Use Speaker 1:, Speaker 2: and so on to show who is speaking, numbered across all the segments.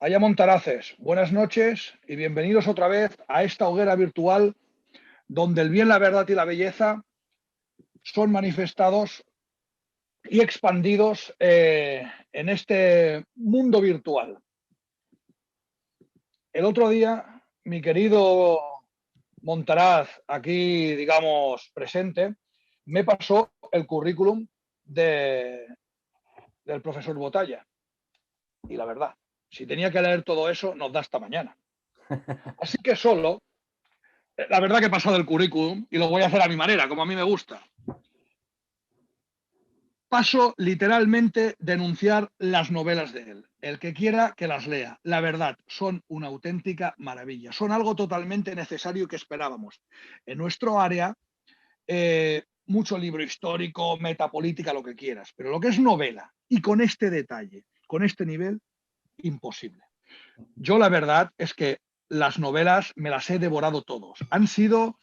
Speaker 1: Haya Montaraces, buenas noches y bienvenidos otra vez a esta hoguera virtual donde el bien, la verdad y la belleza son manifestados y expandidos en este mundo virtual. El otro día, mi querido Montaraz, aquí, digamos, presente, me pasó el currículum del profesor Botalla. Y la verdad, si tenía que leer todo eso, nos da hasta mañana. Así que la verdad que he pasado el currículum y lo voy a hacer a mi manera, como a mí me gusta. Paso literalmente denunciar las novelas de él. El que quiera que las lea. La verdad, son una auténtica maravilla. Son algo totalmente necesario que esperábamos. En nuestro área, mucho libro histórico, metapolítica, lo que quieras. Pero lo que es novela y con este detalle, con este nivel, imposible. Yo la verdad es que las novelas me las he devorado todos. Han sido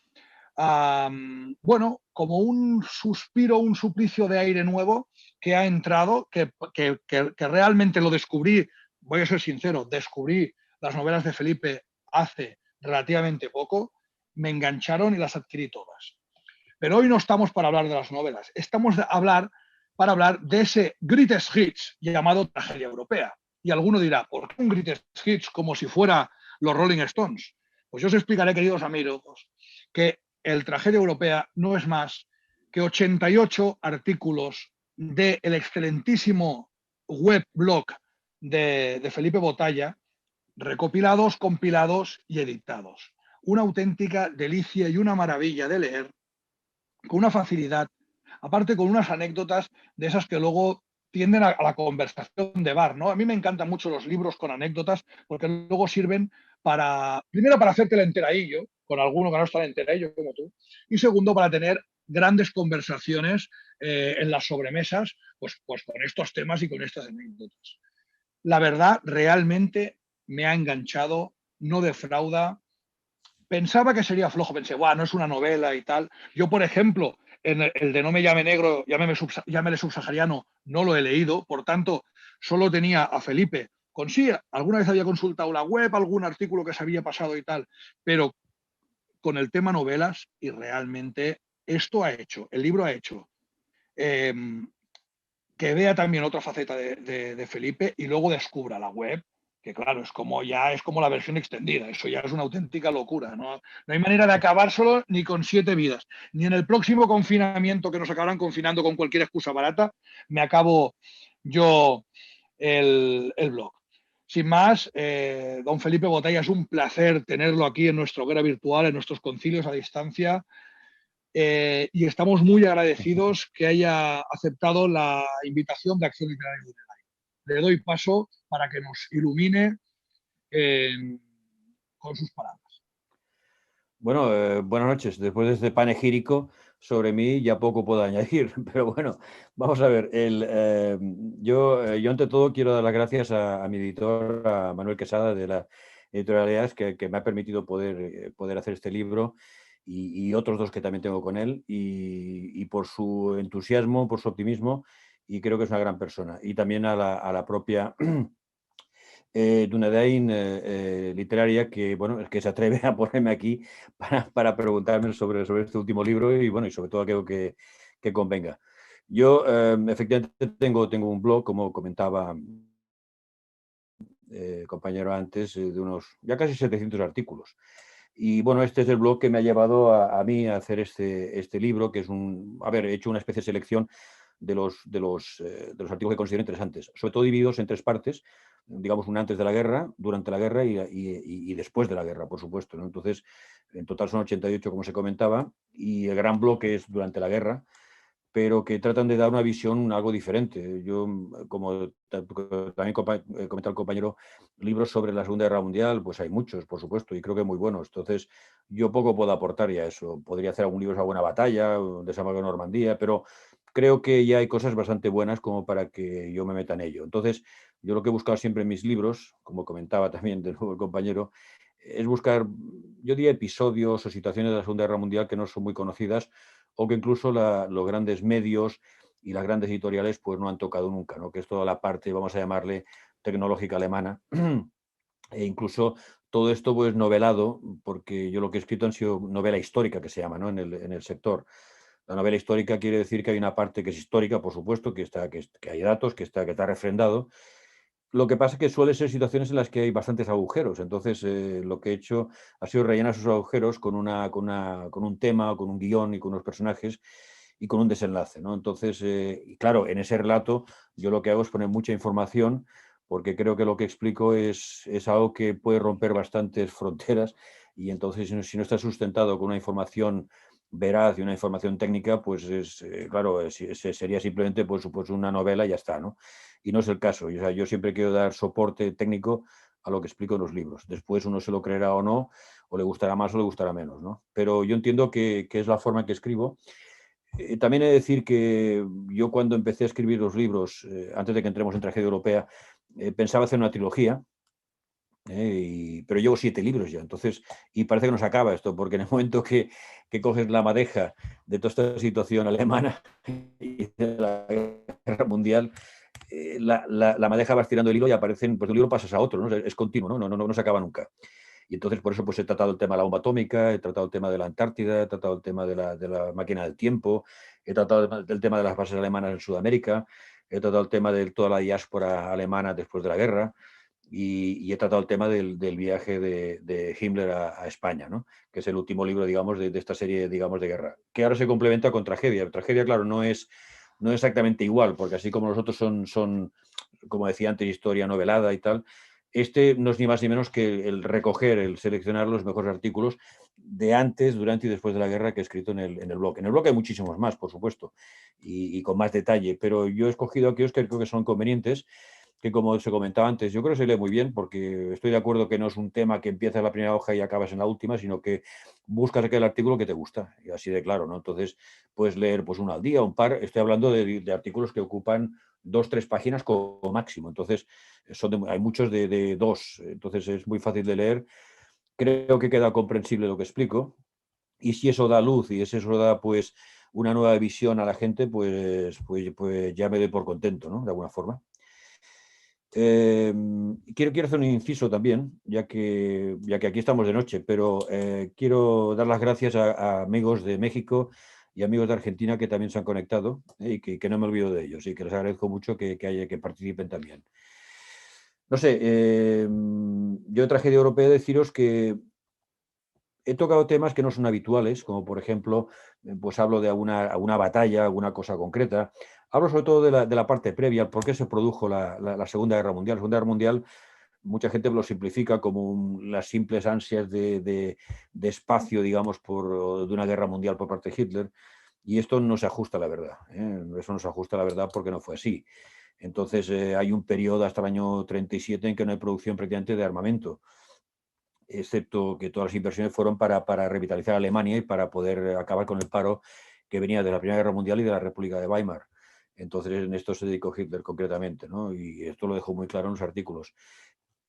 Speaker 1: bueno, como un suspiro, un suplicio de aire nuevo que ha entrado, que realmente lo descubrí, voy a ser sincero, descubrí las novelas de Felipe hace relativamente poco, me engancharon y las adquirí todas. Pero hoy no estamos para hablar de las novelas, estamos para hablar de ese greatest hits llamado tragedia europea. Y alguno dirá, ¿por qué un greatest hits como si fuera los Rolling Stones? Pues yo os explicaré, queridos amigos, que el tragedia europea no es más que 88 artículos del excelentísimo web blog de Felipe Botalla, recopilados, compilados y editados. Una auténtica delicia y una maravilla de leer, con una facilidad, aparte con unas anécdotas de esas que luego tienden a la conversación de bar, ¿no? A mí me encantan mucho los libros con anécdotas porque luego sirven primero para hacerte el enteradillo, con alguno que no está el enteradillo como tú, y segundo para tener grandes conversaciones en las sobremesas, pues con estos temas y con estas anécdotas. La verdad, realmente me ha enganchado, no defrauda. Pensaba que sería flojo, pensé, guau, no es una novela y tal. Yo, por ejemplo, en el de No me llame negro, llámele subsahariano, no lo he leído, por tanto, solo tenía a Felipe. Con sí, alguna vez había consultado la web, algún artículo que se había pasado y tal, pero con el tema novelas y realmente esto ha hecho, el libro ha hecho eh, que vea también otra faceta de Felipe y luego descubra la web, que claro, es como la versión extendida, eso ya es una auténtica locura, ¿no? No hay manera de acabárselo ni con 7 vidas, ni en el próximo confinamiento que nos acabarán confinando con cualquier excusa barata, me acabo yo el blog. Sin más, don Felipe Botella, es un placer tenerlo aquí en nuestra hoguera virtual, en nuestros concilios a distancia. Y estamos muy agradecidos que haya aceptado la invitación de Acción Literaria Literaria. Le doy paso para que nos ilumine con sus palabras.
Speaker 2: Bueno, buenas noches. Después de este panegírico sobre mí ya poco puedo añadir, pero bueno, vamos a ver. Yo ante todo quiero dar las gracias a mi editor, a Manuel Quesada de la Editorialidades, que me ha permitido poder hacer este libro y otros dos que también tengo con él, y por su entusiasmo, por su optimismo, y creo que es una gran persona. Y también a la propia Dunedain literaria, que bueno, es que se atreve a ponerme aquí para preguntarme sobre este último libro y bueno, y sobre todo aquello que convenga. Yo efectivamente tengo un blog, como comentaba compañero antes, de unos ya casi 700 artículos. Y bueno, este es el blog que me ha llevado a mí a hacer este libro, que es he hecho una especie de selección de los artículos que considero interesantes, sobre todo divididos en 3 partes, digamos, una antes de la guerra, durante la guerra y después de la guerra, por supuesto, ¿no? Entonces, en total son 88, como se comentaba, y el gran bloque es durante la guerra, pero que tratan de dar una visión algo diferente. Yo, como también comentaba el compañero, libros sobre la Segunda Guerra Mundial, pues hay muchos, por supuesto, y creo que muy buenos. Entonces, yo poco puedo aportar ya a eso. Podría hacer algún libro sobre Buena Batalla, Desembarco de Normandía, pero creo que ya hay cosas bastante buenas como para que yo me meta en ello. Entonces, yo lo que he buscado siempre en mis libros, como comentaba también de nuevo el compañero, es buscar, yo diría, episodios o situaciones de la Segunda Guerra Mundial que no son muy conocidas o que incluso los grandes medios y las grandes editoriales pues no han tocado nunca, ¿no? Que es toda la parte, vamos a llamarle, tecnológica alemana, E incluso todo esto pues novelado, porque yo lo que he escrito han sido novela histórica, que se llama, ¿no? En el sector. La novela histórica quiere decir que hay una parte que es histórica, por supuesto, que hay datos, que está refrendado. Lo que pasa es que suele ser situaciones en las que hay bastantes agujeros. Entonces, lo que he hecho ha sido rellenar esos agujeros con un tema, con un guión y con unos personajes y con un desenlace, ¿no? Entonces, y claro, en ese relato yo lo que hago es poner mucha información porque creo que lo que explico es algo que puede romper bastantes fronteras y entonces si no está sustentado con una información veraz y una información técnica, pues claro, sería simplemente pues una novela y ya está, ¿no? Y no es el caso. O sea, yo siempre quiero dar soporte técnico a lo que explico en los libros. Después uno se lo creerá o no, o le gustará más o le gustará menos, ¿no? Pero yo entiendo que es la forma en que escribo. También he de decir que yo cuando empecé a escribir los libros, antes de que entremos en Tragedia Europea, pensaba hacer una trilogía, pero llevo 7 libros ya, entonces, y parece que no se acaba esto, porque en el momento que coges la madeja de toda esta situación alemana y de la guerra mundial, la madeja vas tirando el hilo y aparecen, pues de un libro pasas a otro, ¿no? Es continuo, no se acaba nunca. Y entonces por eso pues he tratado el tema de la bomba atómica, he tratado el tema de la Antártida, he tratado el tema de la máquina del tiempo, he tratado el tema de las bases alemanas en Sudamérica, he tratado el tema de toda la diáspora alemana después de la guerra y he tratado el tema del viaje de Himmler a España, ¿no? Que es el último libro, digamos, de esta serie, digamos, de guerra, que ahora se complementa con Tragedia. Tragedia, claro, no es exactamente igual, porque así como los otros son, como decía antes, historia novelada y tal, este no es ni más ni menos que el recoger, el seleccionar los mejores artículos de antes, durante y después de la guerra que he escrito en el blog. En el blog hay muchísimos más, por supuesto, y con más detalle, pero yo he escogido aquellos que creo que son convenientes, que como se comentaba antes, yo creo que se lee muy bien, porque estoy de acuerdo que no es un tema que empieza en la primera hoja y acabas en la última, sino que buscas aquel artículo que te gusta, y así de claro, ¿no? Entonces, puedes leer pues uno al día, un par, estoy hablando de artículos que ocupan 2, 3 páginas como máximo, entonces hay muchos de 2, entonces es muy fácil de leer, creo que queda comprensible lo que explico, y si eso da luz y si eso da pues una nueva visión a la gente, pues ya me doy por contento, ¿no? De alguna forma. Quiero hacer un inciso también, ya que aquí estamos de noche, pero quiero dar las gracias a amigos de México y amigos de Argentina que también se han conectado, y que no me olvido de ellos y que les agradezco mucho que participen también. No sé, yo en Tragedia Europea deciros que he tocado temas que no son habituales, como por ejemplo, pues hablo de alguna batalla, alguna cosa concreta. Hablo sobre todo de la parte previa, por qué se produjo la Segunda Guerra Mundial. La Segunda Guerra Mundial, mucha gente lo simplifica como las simples ansias de espacio, digamos, de una guerra mundial por parte de Hitler. Y esto no se ajusta a la verdad. Eso no se ajusta a la verdad porque no fue así. Entonces, hay un periodo hasta el año 37 en que no hay producción prácticamente de armamento, excepto que todas las inversiones fueron para revitalizar Alemania y para poder acabar con el paro que venía de la Primera Guerra Mundial y de la República de Weimar. Entonces, en esto se dedicó Hitler concretamente, ¿no? Y esto lo dejó muy claro en los artículos.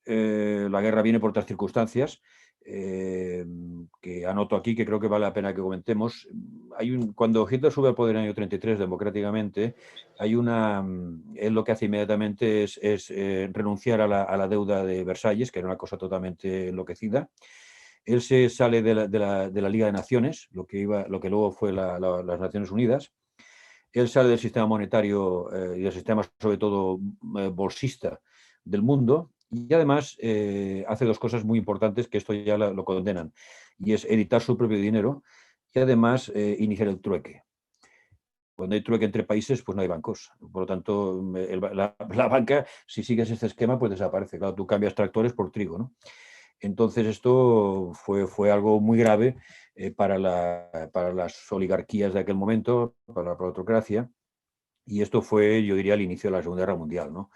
Speaker 2: La guerra viene por otras circunstancias, que anoto aquí, que creo que vale la pena que comentemos. Cuando Hitler sube al poder en el año 33 democráticamente, él lo que hace inmediatamente es renunciar a la deuda de Versalles, que era una cosa totalmente enloquecida. Él se sale de la Liga de Naciones, lo que luego fue las Naciones Unidas. Él sale del sistema monetario y del sistema, sobre todo, bolsista del mundo, y además hace 2 cosas muy importantes que esto ya lo condenan, y es editar su propio dinero y además iniciar el trueque. Cuando hay trueque entre países, pues no hay bancos. Por lo tanto, la banca, si sigues este esquema, pues desaparece. Claro, tú cambias tractores por trigo, ¿no? Entonces, esto fue algo muy grave para las oligarquías de aquel momento, para la plutocracia, y esto fue, yo diría, el inicio de la Segunda Guerra Mundial, ¿no?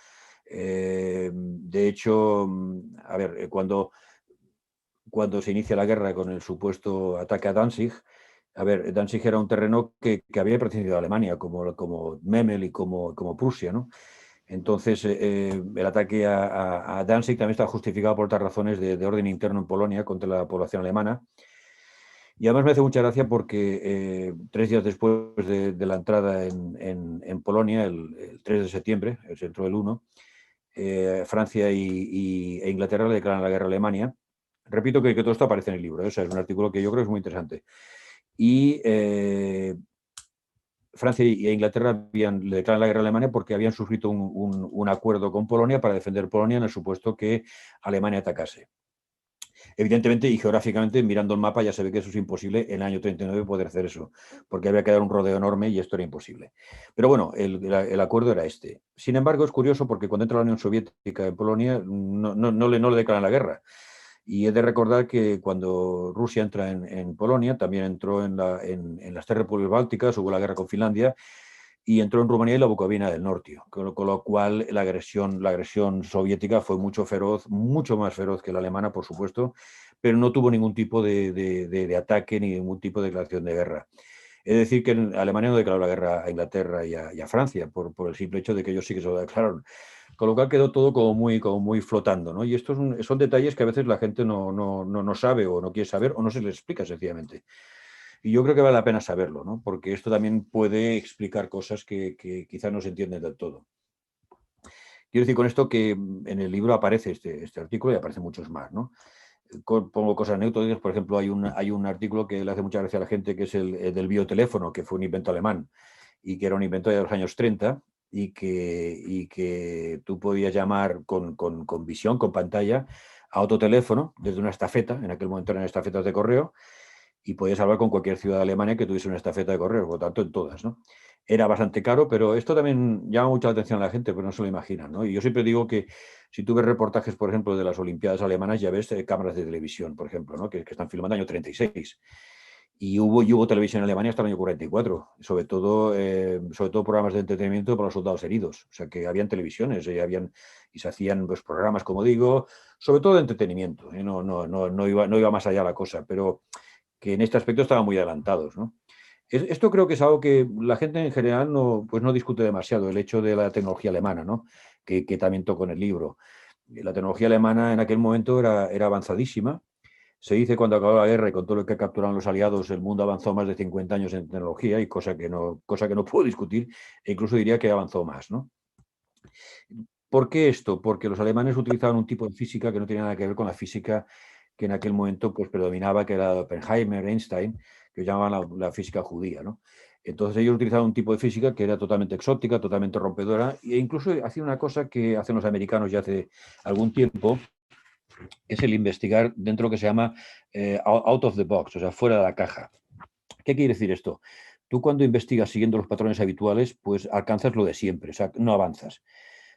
Speaker 2: De hecho, a ver, cuando se inicia la guerra con el supuesto ataque a Danzig, a ver, Danzig era un terreno que había pertenecido a Alemania, como Memel y como Prusia, ¿no? Entonces, el ataque a Danzig también está justificado por otras razones de orden interno en Polonia contra la población alemana. Y además me hace mucha gracia porque 3 días después de la entrada en Polonia, el 3 de septiembre, se entró el 1, Francia e Inglaterra le declaran la guerra a Alemania. Repito que todo esto aparece en el libro, o sea, es un artículo que yo creo que es muy interesante. Y Francia e Inglaterra le declaran la guerra a Alemania porque habían suscrito un acuerdo con Polonia para defender Polonia en el supuesto que Alemania atacase. Evidentemente y geográficamente, mirando el mapa, ya se ve que eso es imposible en el año 39 poder hacer eso, porque había que dar un rodeo enorme y esto era imposible. Pero bueno, el acuerdo era este. Sin embargo, es curioso porque cuando entra la Unión Soviética en Polonia no le declaran la guerra. Y he de recordar que cuando Rusia entra en Polonia, también entró en las tres repúblicas bálticas, hubo la guerra con Finlandia, y entró en Rumanía y la Bucovina del Norte, con lo cual la agresión soviética fue mucho más feroz que la alemana, por supuesto, pero no tuvo ningún tipo de ataque ni ningún tipo de declaración de guerra. Es decir, que Alemania no declaró la guerra a Inglaterra y a Francia por el simple hecho de que ellos sí que se lo declararon. Con lo cual quedó todo como muy flotando, ¿no? Y estos son detalles que a veces la gente no sabe o no quiere saber o no se les explica sencillamente. Y yo creo que vale la pena saberlo, ¿no? Porque esto también puede explicar cosas que quizás no se entienden del todo. Quiero decir con esto que en el libro aparece este artículo y aparecen muchos más, ¿no? Pongo cosas anecdóticas, por ejemplo, hay un artículo que le hace mucha gracia a la gente, que es el del bioteléfono, que fue un invento alemán y que era un invento de los años 30 y que tú podías llamar con visión, con pantalla, a otro teléfono desde una estafeta, en aquel momento eran estafetas de correo, y podías hablar con cualquier ciudad de Alemania que tuviese una estafeta de correo, por lo tanto en todas, ¿no? Era bastante caro, pero esto también llama mucha atención a la gente, pero no se lo imaginan, ¿no? Y yo siempre digo que si tú ves reportajes, por ejemplo, de las Olimpiadas alemanas, ya ves cámaras de televisión, por ejemplo, ¿no? que están filmando año 36. Y hubo televisión en Alemania hasta el año 44, sobre todo programas de entretenimiento para los soldados heridos. O sea, que habían televisiones y se hacían pues, programas, como digo, sobre todo de entretenimiento. No iba más allá la cosa, pero que en este aspecto estaban muy adelantados, ¿no? Esto creo que es algo que la gente en general pues no discute demasiado, el hecho de la tecnología alemana, ¿no? Que también toco en el libro. La tecnología alemana en aquel momento era avanzadísima. Se dice cuando acabó la guerra y con todo lo que capturaron los aliados, el mundo avanzó más de 50 años en tecnología, y cosa que no puedo discutir, e incluso diría que avanzó más, ¿no? ¿Por qué esto? Porque los alemanes utilizaban un tipo de física que no tenía nada que ver con la física que en aquel momento pues, predominaba, que era Oppenheimer, Einstein, que llamaban la física judía, ¿no? Entonces ellos utilizaban un tipo de física que era totalmente exótica, totalmente rompedora, e incluso hacía una cosa que hacen los americanos ya hace algún tiempo, que es el investigar dentro de lo que se llama out of the box, o sea, fuera de la caja. ¿Qué quiere decir esto? Tú cuando investigas siguiendo los patrones habituales, pues alcanzas lo de siempre, o sea, no avanzas.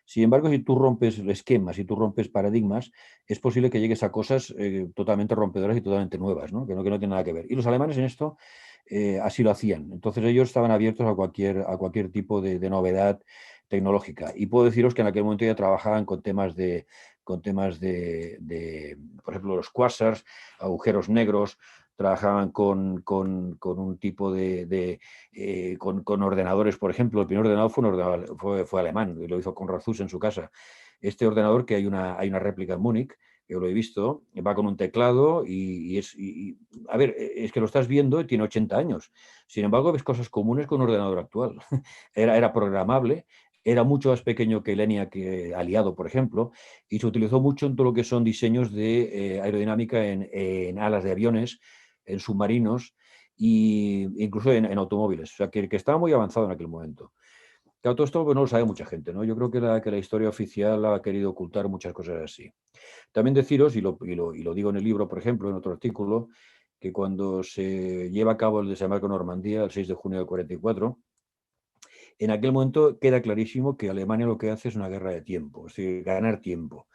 Speaker 2: Sin embargo, si tú rompes esquemas, si tú rompes paradigmas, es posible que llegues a cosas totalmente rompedoras y totalmente nuevas, ¿no? Que no tienen nada que ver. Y los alemanes en esto así lo hacían. Entonces ellos estaban abiertos a cualquier tipo de novedad tecnológica. Y puedo deciros que en aquel momento ya trabajaban con temas de, por ejemplo, los quasars, agujeros negros, trabajaban con un tipo con ordenadores, por ejemplo. El primer ordenador fue alemán, y lo hizo con Razus en su casa. Este ordenador, que hay una réplica en Múnich, yo lo he visto, va con un teclado a ver, es que lo estás viendo y tiene 80 años. Sin embargo, ves cosas comunes con un ordenador actual. Era programable, era mucho más pequeño que el ENIAC aliado, por ejemplo, y se utilizó mucho en todo lo que son diseños de aerodinámica en alas de aviones, en submarinos e incluso en automóviles. O sea, que estaba muy avanzado en aquel momento. Claro, todo esto pues, no lo sabe mucha gente, ¿no? Yo creo que la historia oficial ha querido ocultar muchas cosas así. También deciros, y lo digo en el libro, por ejemplo, en otro artículo, que cuando se lleva a cabo el desembarco en Normandía, el 6 de junio del 44, en aquel momento queda clarísimo que Alemania lo que hace es una guerra de tiempo, es decir, ganar tiempo.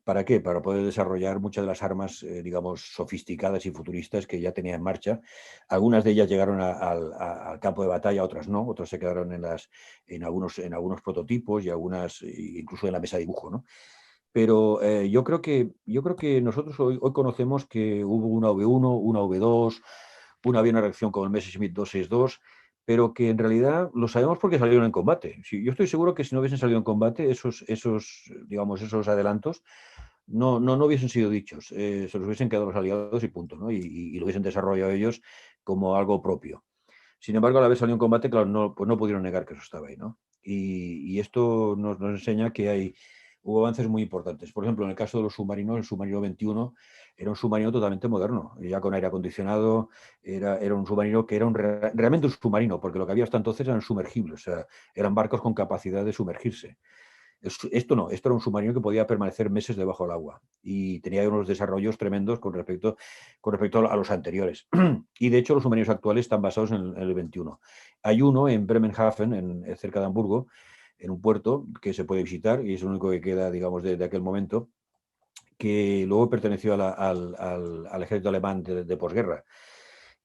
Speaker 2: ¿Para qué? Para poder desarrollar muchas de las armas, digamos, sofisticadas y futuristas que ya tenía en marcha. Algunas de ellas llegaron al campo de batalla, otras no, otras se quedaron en algunos prototipos y algunas incluso en la mesa de dibujo, ¿no? Pero yo creo que nosotros hoy conocemos que hubo una V1, una V2, había una reacción como el Messerschmitt 262, pero que en realidad lo sabemos porque salieron en combate. Yo estoy seguro que si no hubiesen salido en combate, digamos, esos adelantos no hubiesen sido dichos. Se los hubiesen quedado los aliados y punto, ¿no? Y lo hubiesen desarrollado ellos como algo propio. Sin embargo, al haber salido en combate, claro, pues no pudieron negar que eso estaba ahí, ¿no? Y esto nos enseña que hay hubo avances muy importantes. Por ejemplo, en el caso de los submarinos, el submarino 21 era un submarino totalmente moderno, ya con aire acondicionado, era un submarino que era realmente un submarino, porque lo que había hasta entonces eran sumergibles, o sea, eran barcos con capacidad de sumergirse. Esto no, esto era un submarino que podía permanecer meses debajo del agua y tenía unos desarrollos tremendos con respecto a los anteriores. Y de hecho los submarinos actuales están basados en el 21. Hay uno en Bremerhaven, cerca de Hamburgo, en un puerto que se puede visitar y es el único que queda, digamos, de aquel momento, que luego perteneció al ejército alemán de posguerra.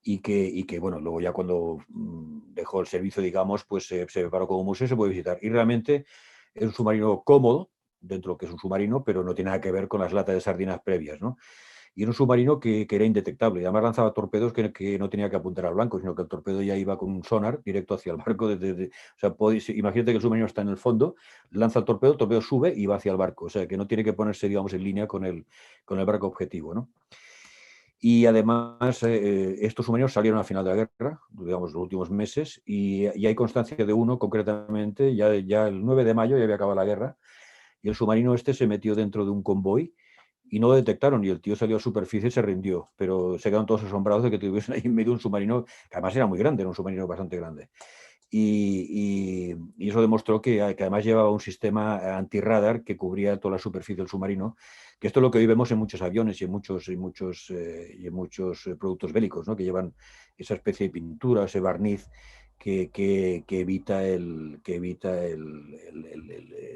Speaker 2: Y que, bueno, luego ya cuando dejó el servicio, digamos, pues se preparó como museo y se puede visitar. Y realmente es un submarino cómodo, dentro de lo que es un submarino, pero no tiene nada que ver con las latas de sardinas previas, ¿no? Y era un submarino que era indetectable. Y además lanzaba torpedos que no tenía que apuntar al blanco, sino que el torpedo ya iba con un sonar directo hacia el barco. O sea, imagínate que el submarino está en el fondo, lanza el torpedo sube y va hacia el barco. O sea, que no tiene que ponerse, digamos, en línea con el barco objetivo, ¿no? Y además, estos submarinos salieron al final de la guerra, digamos, los últimos meses, y hay constancia de uno concretamente, ya el 9 de mayo ya había acabado la guerra, y el submarino este se metió dentro de un convoy y no lo detectaron, y el tío salió a superficie y se rindió, pero se quedaron todos asombrados de que tuviesen ahí en medio un submarino, que además era muy grande, era un submarino bastante grande. Y eso demostró que además llevaba un sistema antirradar que cubría toda la superficie del submarino, que esto es lo que hoy vemos en muchos aviones y en muchos productos bélicos, ¿no? Que llevan esa especie de pintura, ese barniz que evita el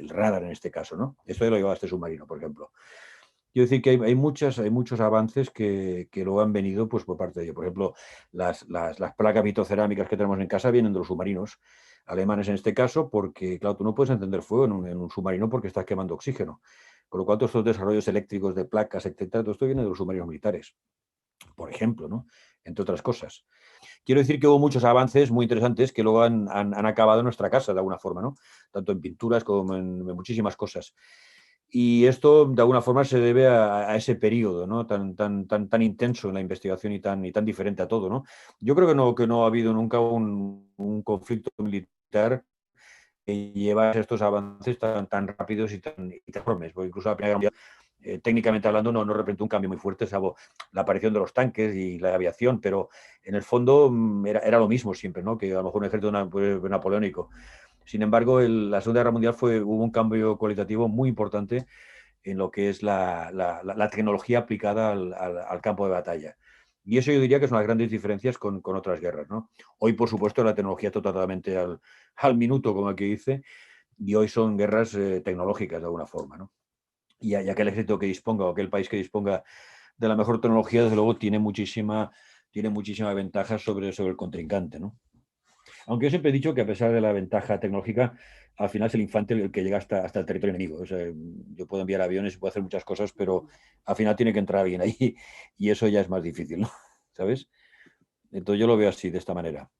Speaker 2: radar en este caso, ¿no? Esto ya lo llevaba este submarino, por ejemplo. Quiero decir que hay muchos avances que luego han venido pues, por parte de ello. Por ejemplo, las placas vitrocerámicas que tenemos en casa vienen de los submarinos alemanes en este caso, porque, claro, tú no puedes encender fuego en un submarino porque estás quemando oxígeno. Con lo cual, todos estos desarrollos eléctricos de placas, etcétera, todo esto viene de los submarinos militares, por ejemplo, ¿no? Entre otras cosas. Quiero decir que hubo muchos avances muy interesantes que luego han acabado en nuestra casa, de alguna forma, ¿no? Tanto en pinturas como en muchísimas cosas. Y esto, de alguna forma, se debe a ese periodo, ¿no? Tan intenso en la investigación y tan diferente a todo, ¿no? Yo creo que no ha habido nunca un conflicto militar que lleva estos avances tan rápidos y tan enormes, porque incluso la Primera Guerra Mundial, técnicamente hablando, no representó un cambio muy fuerte, salvo la aparición de los tanques y la aviación, pero en el fondo era lo mismo siempre, ¿no? Que a lo mejor un ejército napoleónico. Sin embargo, la Segunda Guerra Mundial hubo un cambio cualitativo muy importante en lo que es la tecnología aplicada al campo de batalla. Y eso yo diría que son las grandes diferencias con otras guerras, ¿no? Hoy, por supuesto, la tecnología está totalmente al minuto, como aquí dice, y hoy son guerras tecnológicas de alguna forma, ¿no? Y aquel ejército que disponga o aquel país que disponga de la mejor tecnología, desde luego, tiene muchísima ventaja sobre el contrincante, ¿no? Aunque yo siempre he dicho que a pesar de la ventaja tecnológica, al final es el infante el que llega hasta el territorio enemigo. O sea, yo puedo enviar aviones y puedo hacer muchas cosas, pero al final tiene que entrar alguien ahí y eso ya es más difícil, ¿no? ¿Sabes? Entonces yo lo veo así, de esta manera.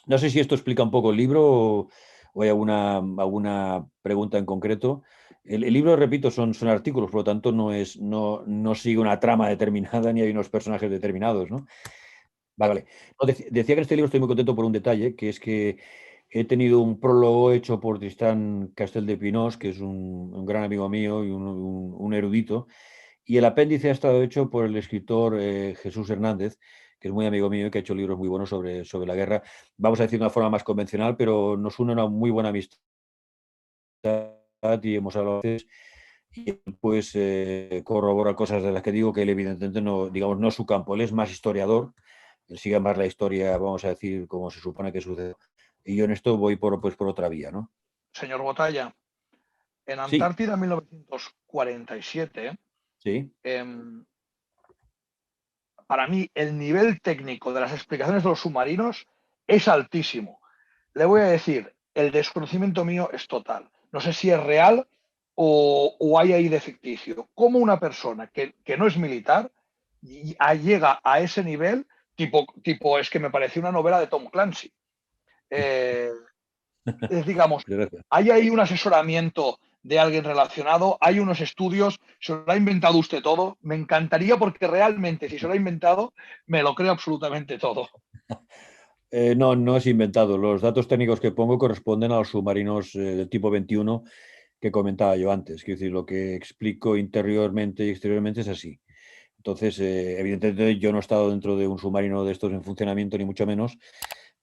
Speaker 2: No sé si esto explica un poco el libro o hay alguna pregunta en concreto. El libro, repito, son artículos, por lo tanto no sigue una trama determinada ni hay unos personajes determinados, ¿no? Vale, vale. No, decía que en este libro estoy muy contento por un detalle, que es que he tenido un prólogo hecho por Tristán Castel de Pinós, que es un gran amigo mío y un erudito, y el apéndice ha estado hecho por el escritor Jesús Hernández, que es muy amigo mío y que ha hecho libros muy buenos sobre la guerra. Vamos a decir de una forma más convencional, pero nos une una muy buena amistad y hemos hablado a veces y él, pues corrobora cosas de las que digo que él evidentemente no, digamos, no es su campo, él es más historiador, él sigue más la historia, vamos a decir, como se supone que sucede. Y yo en esto voy por otra vía, ¿no?
Speaker 1: Señor Botalla, en
Speaker 2: Sí,
Speaker 1: Antártida 1947,
Speaker 2: sí,
Speaker 1: para mí el nivel técnico de las explicaciones de los submarinos es altísimo. Le voy a decir, el desconocimiento mío es total. No sé si es real o hay ahí de ficticio. ¿Cómo una persona que no es militar llega a ese nivel? Tipo, es que me pareció una novela de Tom Clancy. Eh, digamos,
Speaker 2: gracias.
Speaker 1: hay ahí un asesoramiento de alguien relacionado, hay unos estudios, se lo ha inventado usted todo. Me encantaría porque realmente, si se lo ha inventado, me lo creo absolutamente todo.
Speaker 2: No es inventado. Los datos técnicos que pongo corresponden a los submarinos del tipo 21 que comentaba yo antes. Quiero decir, lo que explico interiormente y exteriormente es así. Entonces, evidentemente yo no he estado dentro de un submarino de estos en funcionamiento, ni mucho menos,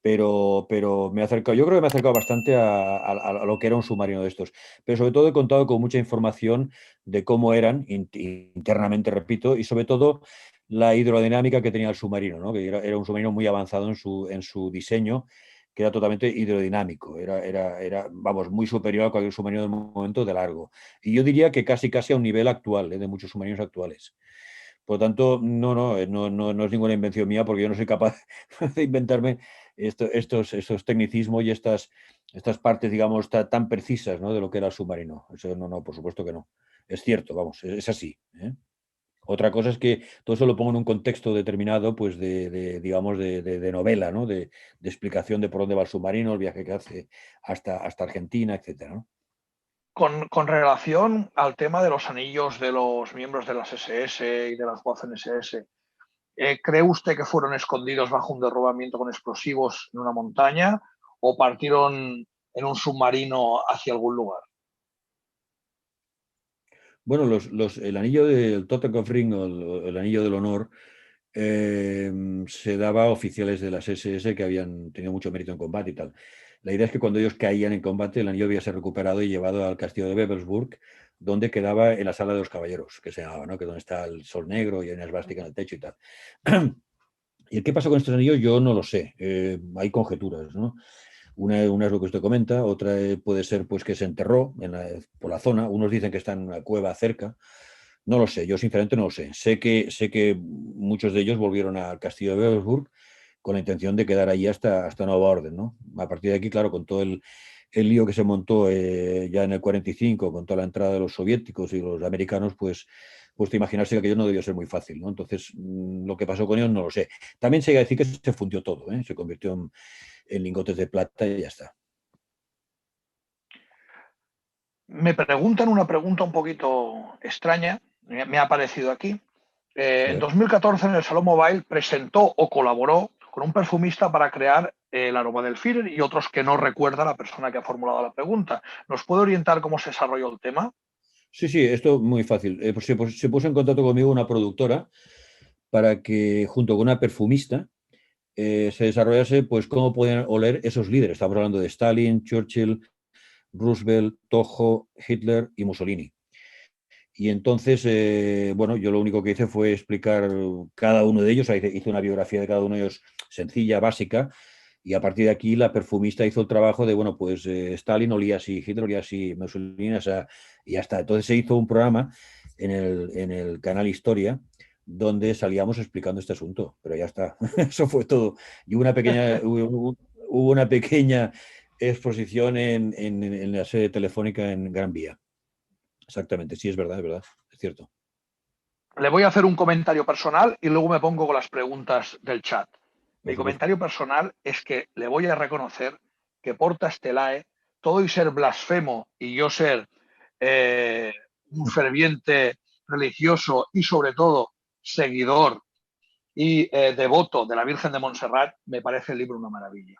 Speaker 2: pero me he acercado, yo creo que me he acercado bastante a lo que era un submarino de estos. Pero sobre todo he contado con mucha información de cómo eran internamente, repito, y sobre todo la hidrodinámica que tenía el submarino, ¿no? Que era un submarino muy avanzado en su diseño, que era totalmente hidrodinámico, vamos, muy superior a cualquier submarino del momento de largo. Y yo diría que casi a un nivel actual, de muchos submarinos actuales. Por lo tanto, no es ninguna invención mía, porque yo no soy capaz de inventarme estos tecnicismos y estas partes, digamos, tan precisas, ¿no?, de lo que era el submarino. Eso no, por supuesto que no. Es cierto, vamos, es así, ¿eh? Otra cosa es que todo eso lo pongo en un contexto determinado, pues digamos, de novela, ¿no? De explicación de por dónde va el submarino, el viaje que hace hasta Argentina, etcétera, ¿no?
Speaker 1: Con relación al tema de los anillos de los miembros de las SS y de las Waffen-SS, ¿cree usted que fueron escondidos bajo un derrumbamiento con explosivos en una montaña o partieron en un submarino hacia algún lugar?
Speaker 2: Bueno, el anillo del Totenkopf-Ring, o el anillo del honor, se daba a oficiales de las SS que habían tenido mucho mérito en combate y tal. La idea es que cuando ellos caían en combate, el anillo había sido recuperado y llevado al castillo de Wewelsburg, donde quedaba en la sala de los caballeros, que se llamaba, ¿no? Que donde está el sol negro y hay una esvástica en el techo y tal. ¿Y qué pasó con estos anillos? Yo no lo sé. Hay conjeturas, ¿no? Una es lo que usted comenta, otra puede ser pues que se enterró por la zona. Unos dicen que está en una cueva cerca. No lo sé, yo sinceramente no lo sé. Sé que muchos de ellos volvieron al castillo de Wewelsburg con la intención de quedar allí hasta nueva orden, ¿no? A partir de aquí, claro, con todo el lío que se montó ya en el 45, con toda la entrada de los soviéticos y los americanos, pues te imaginarse que aquello no debió ser muy fácil, ¿no? Entonces, lo que pasó con ellos no lo sé. También se llega a decir que se fundió todo, ¿eh? Se convirtió en lingotes de plata y ya está.
Speaker 1: Me preguntan una pregunta un poquito extraña, me ha aparecido aquí.
Speaker 2: A
Speaker 1: En
Speaker 2: ver.
Speaker 1: 2014 en el Salón Mobile presentó o colaboró con un perfumista para crear el aroma del Führer y otros que no recuerda la persona que ha formulado la pregunta. ¿Nos puede orientar cómo se desarrolló el tema?
Speaker 2: Sí, esto es muy fácil. Se puso en contacto conmigo una productora para que, junto con una perfumista, se desarrollase pues cómo podían oler esos líderes. Estamos hablando de Stalin, Churchill, Roosevelt, Toho, Hitler y Mussolini. Y entonces, bueno, yo lo único que hice fue explicar cada uno de ellos, hice una biografía de cada uno de ellos sencilla, básica, y a partir de aquí la perfumista hizo el trabajo de, bueno, pues Stalin olía así, Hitler olía así, Mussolini, o sea, y ya está. Entonces se hizo un programa en el canal Historia, donde salíamos explicando este asunto, pero ya está, eso fue todo. Y hubo una pequeña exposición en la sede telefónica en Gran Vía. Exactamente, sí, es verdad, es cierto.
Speaker 1: Le voy a hacer un comentario personal y luego me pongo con las preguntas del chat.
Speaker 2: Por
Speaker 1: Mi
Speaker 2: supuesto.
Speaker 1: comentario personal es que le voy a reconocer que Porta Stelae, todo y ser blasfemo y yo ser un ferviente religioso y sobre todo seguidor y devoto de la Virgen de Montserrat, me parece el libro una maravilla.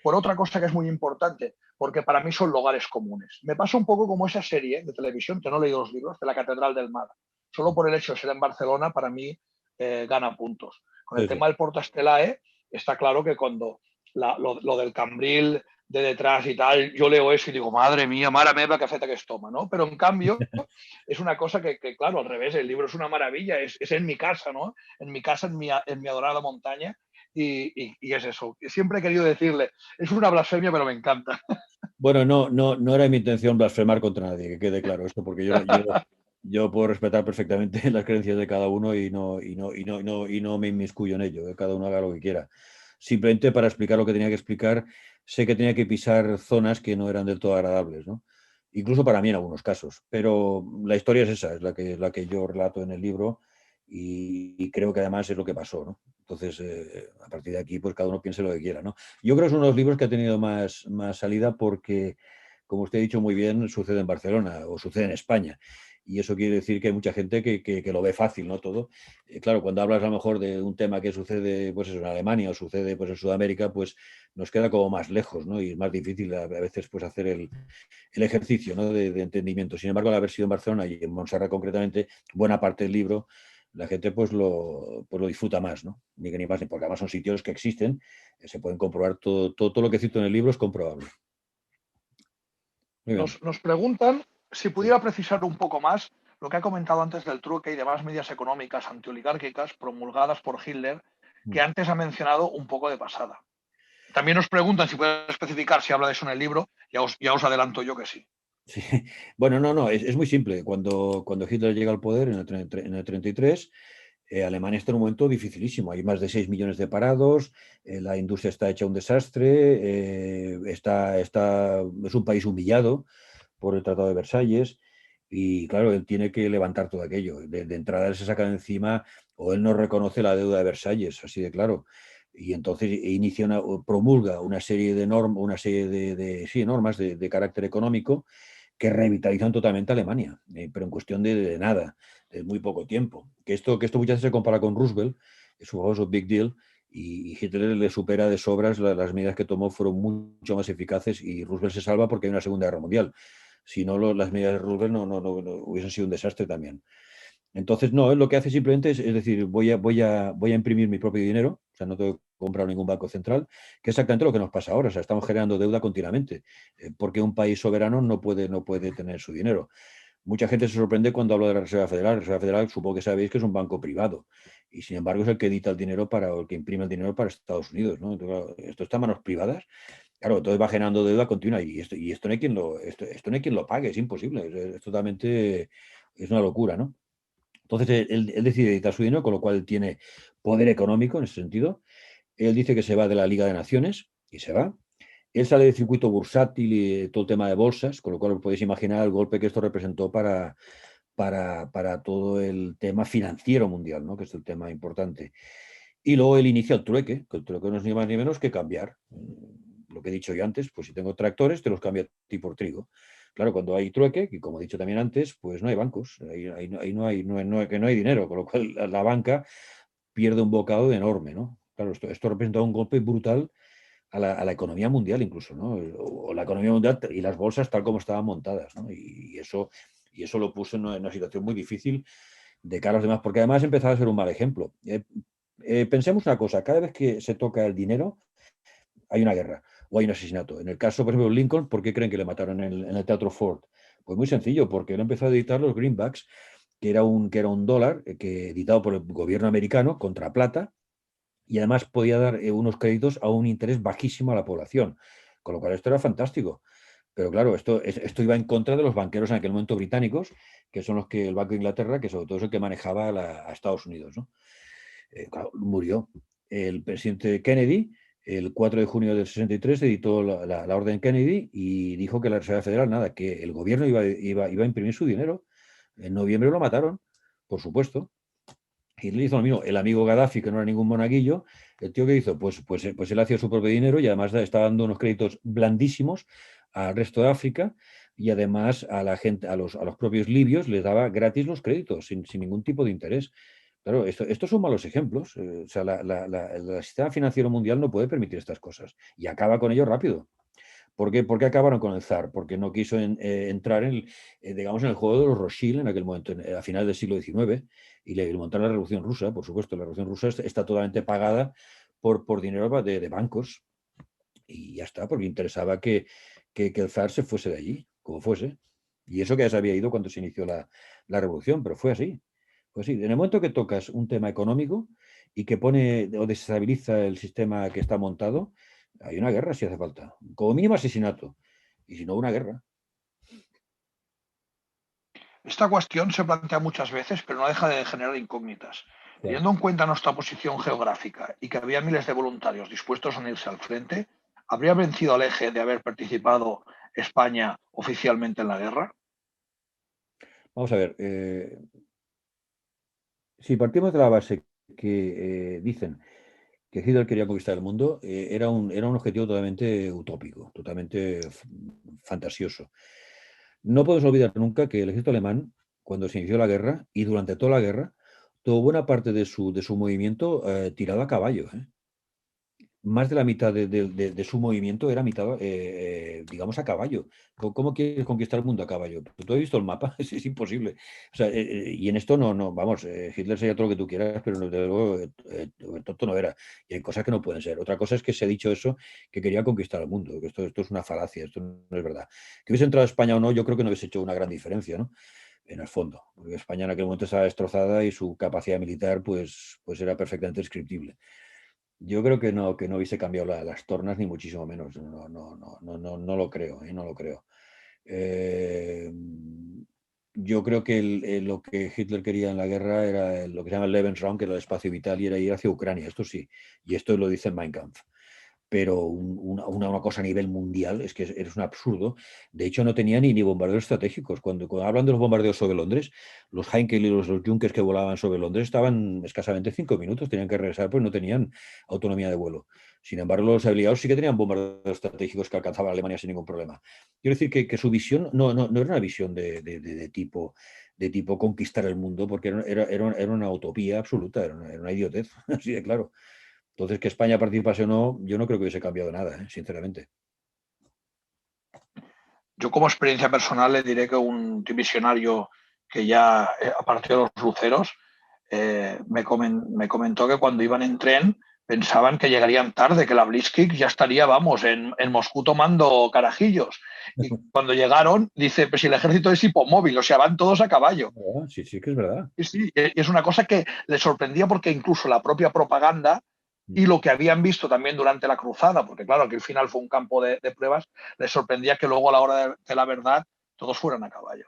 Speaker 1: Por otra cosa que es muy importante, porque para mí son lugares comunes. Me pasa un poco como esa serie de televisión, que no he leído los libros, de la Catedral del Mar. Solo por el hecho de ser en Barcelona, para mí gana puntos. Con el
Speaker 2: Sí, sí.
Speaker 1: tema del Porta Estelae, está claro que cuando lo del Cambril de detrás y tal, yo leo eso y digo, madre mía, mare meva, que feta que es toma, ¿no? Pero en cambio, es una cosa que, claro, al revés, el libro es una maravilla, es en mi casa, ¿no? En mi casa, en mi adorada montaña, y es eso. Siempre he querido decirle, es una blasfemia, pero me encanta.
Speaker 2: Bueno, no era mi intención blasfemar contra nadie, que quede claro esto, porque yo puedo respetar perfectamente las creencias de cada uno y no me inmiscuyo en ello, que cada uno haga lo que quiera. Simplemente para explicar lo que tenía que explicar, sé que tenía que pisar zonas que no eran del todo agradables, ¿no? Incluso para mí en algunos casos. Pero la historia es esa, es la que yo relato en el libro y creo que además es lo que pasó, ¿no? Entonces, a partir de aquí, pues cada uno piense lo que quiera, ¿no? Yo creo que es uno de los libros que ha tenido más salida porque, como usted ha dicho muy bien, sucede en Barcelona o sucede en España. y eso quiere decir que hay mucha gente que lo ve fácil, ¿no? Todo. Claro, cuando hablas a lo mejor de un tema que sucede pues eso, en Alemania o sucede pues en Sudamérica, pues nos queda como más lejos, ¿no? Y es más difícil a veces pues hacer el ejercicio, ¿no? de entendimiento. Sin embargo, al haber sido en Barcelona y en Montserrat concretamente, buena parte del libro, la gente pues lo disfruta más, ¿no? Ni que ni más, ni porque además son sitios que existen, se pueden comprobar, todo lo que cito en el libro es comprobable. Muy bien.
Speaker 1: Nos preguntan si
Speaker 2: Sí.
Speaker 1: pudiera precisar un poco más lo que ha comentado antes del trueque y demás medidas económicas antioligárquicas promulgadas por Hitler, que antes ha mencionado un poco de pasada. También nos preguntan si puede especificar si habla de eso en el libro. Ya os adelanto yo que sí.
Speaker 2: Sí. Bueno, no, es muy simple. Cuando Hitler llega al poder en el 33, Alemania está en un momento dificilísimo. Hay más de 6 millones de parados, la industria está hecha un desastre, es un país humillado por el Tratado de Versalles y, claro, él tiene que levantar todo aquello. De entrada él se saca de encima o él no reconoce la deuda de Versalles, así de claro. Y entonces promulga una serie de normas, sí, normas de carácter económico que revitalizan totalmente Alemania, pero en cuestión de nada, de muy poco tiempo. Que esto muchas veces se compara con Roosevelt, su famoso Big Deal, y Hitler le supera de sobras, las medidas que tomó fueron mucho más eficaces y Roosevelt se salva porque hay una Segunda Guerra Mundial. Si no, las medidas de Roosevelt no hubiesen sido un desastre también. Entonces, no, él lo que hace simplemente es decir, voy a imprimir mi propio dinero, o sea, no tengo que comprar ningún banco central, que es exactamente lo que nos pasa ahora, o sea, estamos generando deuda continuamente, porque un país soberano no puede tener su dinero. Mucha gente se sorprende cuando hablo de la Reserva Federal. La Reserva Federal, supongo que sabéis que es un banco privado y, sin embargo, es el que edita el dinero o el que imprime el dinero para Estados Unidos, ¿no? Entonces, claro, esto está en manos privadas. Claro, entonces va generando deuda continua y esto no hay quien esto no hay quien lo pague, es imposible, es totalmente, es una locura, ¿no? Entonces él decide editar su dinero, con lo cual él tiene poder económico en ese sentido. Él dice que se va de la Liga de Naciones y se va. Él sale del circuito bursátil y todo el tema de bolsas, con lo cual os podéis imaginar el golpe que esto representó para todo el tema financiero mundial, ¿no? Que es el tema importante. Y luego él inicia el trueque, que el trueque no es ni más ni menos que cambiar. Lo que he dicho yo antes, pues si tengo tractores, te los cambio a ti por trigo. Claro, cuando hay trueque, y como he dicho también antes, pues no hay bancos, ahí no hay dinero, con lo cual la banca pierde un bocado enorme, ¿no? Claro, esto representa un golpe brutal a la economía mundial incluso, ¿no? O la economía mundial y las bolsas tal como estaban montadas, ¿no? Y eso lo puso en una situación muy difícil de cara a los demás, porque además empezaba a ser un mal ejemplo. Pensemos una cosa, cada vez que se toca el dinero hay una guerra o hay un asesinato. En el caso, por ejemplo, de Lincoln, ¿por qué creen que le mataron en el Teatro Ford? Pues muy sencillo, porque él empezó a editar los greenbacks, que era un dólar editado por el gobierno americano contra plata, y además podía dar unos créditos a un interés bajísimo a la población, con lo cual esto era fantástico. Pero claro, esto iba en contra de los banqueros en aquel momento británicos, que son los que el Banco de Inglaterra, que sobre todo es el que manejaba a Estados Unidos, ¿no? Claro, murió. El presidente Kennedy, el 4 de junio del 63, editó la orden Kennedy y dijo que la Reserva Federal, nada, que el gobierno iba a imprimir su dinero. En noviembre lo mataron, por supuesto. Y le hizo lo mismo. El amigo Gaddafi, que no era ningún monaguillo, el tío que hizo, pues él hacía su propio dinero y además estaba dando unos créditos blandísimos al resto de África y además a la gente, a los propios libios les daba gratis los créditos sin ningún tipo de interés. Claro, estos son malos ejemplos. O sea, el sistema financiero mundial no puede permitir estas cosas y acaba con ello rápido. ¿Por qué acabaron con el zar? Porque no quiso entrar digamos, en el juego de los Rothschild en aquel momento, a final del siglo XIX, y le montaron la Revolución Rusa, por supuesto. La Revolución Rusa está totalmente pagada por dinero de bancos y ya está, porque interesaba que el zar se fuese de allí, como fuese. Y eso que ya se había ido cuando se inició la revolución, pero fue así. Pues sí, en el momento que tocas un tema económico y que pone o desestabiliza el sistema que está montado, hay una guerra si hace falta. Como mínimo asesinato. Y si no, una guerra.
Speaker 1: Esta cuestión se plantea muchas veces, pero no deja de generar incógnitas.
Speaker 2: Claro.
Speaker 1: Teniendo en cuenta nuestra posición geográfica y que había miles de voluntarios dispuestos a unirse al frente, ¿habría vencido al eje de haber participado España oficialmente en la guerra?
Speaker 2: Vamos a ver. Si partimos de la base que dicen que Hitler quería conquistar el mundo, era un objetivo totalmente utópico, totalmente fantasioso. No podemos olvidar nunca que el ejército alemán cuando se inició la guerra, y durante toda la guerra, tuvo buena parte de su movimiento tirado a caballo. Más de la mitad de su movimiento era mitad, digamos, a caballo. ¿Cómo quieres conquistar el mundo a caballo? ¿Tú has visto el mapa? Es imposible. O sea, y en esto no, vamos, Hitler sería todo lo que tú quieras, pero desde luego tonto no era. Y hay cosas que no pueden ser. Otra cosa es que se ha dicho eso, que quería conquistar el mundo. Que esto es una falacia, esto no es verdad. Que hubiese entrado a España o no, yo creo que no hubiese hecho una gran diferencia, ¿no? En el fondo, porque España en aquel momento estaba destrozada y su capacidad militar pues era perfectamente descriptible. Yo creo que no hubiese cambiado las tornas, ni muchísimo menos. No lo creo, no lo creo. Eh, yo creo que lo que Hitler quería en la guerra era lo que se llama el Lebensraum, que era el espacio vital, y era ir hacia Ucrania. Esto sí, y esto lo dice Mein Kampf. Pero una cosa a nivel mundial es que es un absurdo. De hecho, no tenía ni bombardeos estratégicos. Cuando hablan de los bombardeos sobre Londres, los Heinkel y los Junkers que volaban sobre Londres estaban escasamente 5 minutos, tenían que regresar, pues no tenían autonomía de vuelo. Sin embargo, los aliados sí que tenían bombardeos estratégicos que alcanzaban a Alemania sin ningún problema. Quiero decir que su visión no era una visión de tipo conquistar el mundo, porque era una utopía absoluta, era una idiotez, así de claro. Entonces, que España participase o no, yo no creo que hubiese cambiado nada, sinceramente.
Speaker 1: Yo como experiencia personal le diré que un divisionario que ya apareció de los luceros me comentó que cuando iban en tren pensaban que llegarían tarde, que la Blitzkrieg ya estaría, vamos, en Moscú tomando carajillos. Y cuando llegaron, dice, pues si el ejército es hipomóvil, o sea, van todos a caballo.
Speaker 2: Sí, sí que es verdad.
Speaker 1: Y sí, y es una cosa que le sorprendía porque incluso la propia propaganda
Speaker 2: Mm.
Speaker 1: y lo que habían visto también durante la cruzada, porque claro, que al final fue un campo de pruebas, les sorprendía que luego a la hora de la verdad todos fueran a caballo.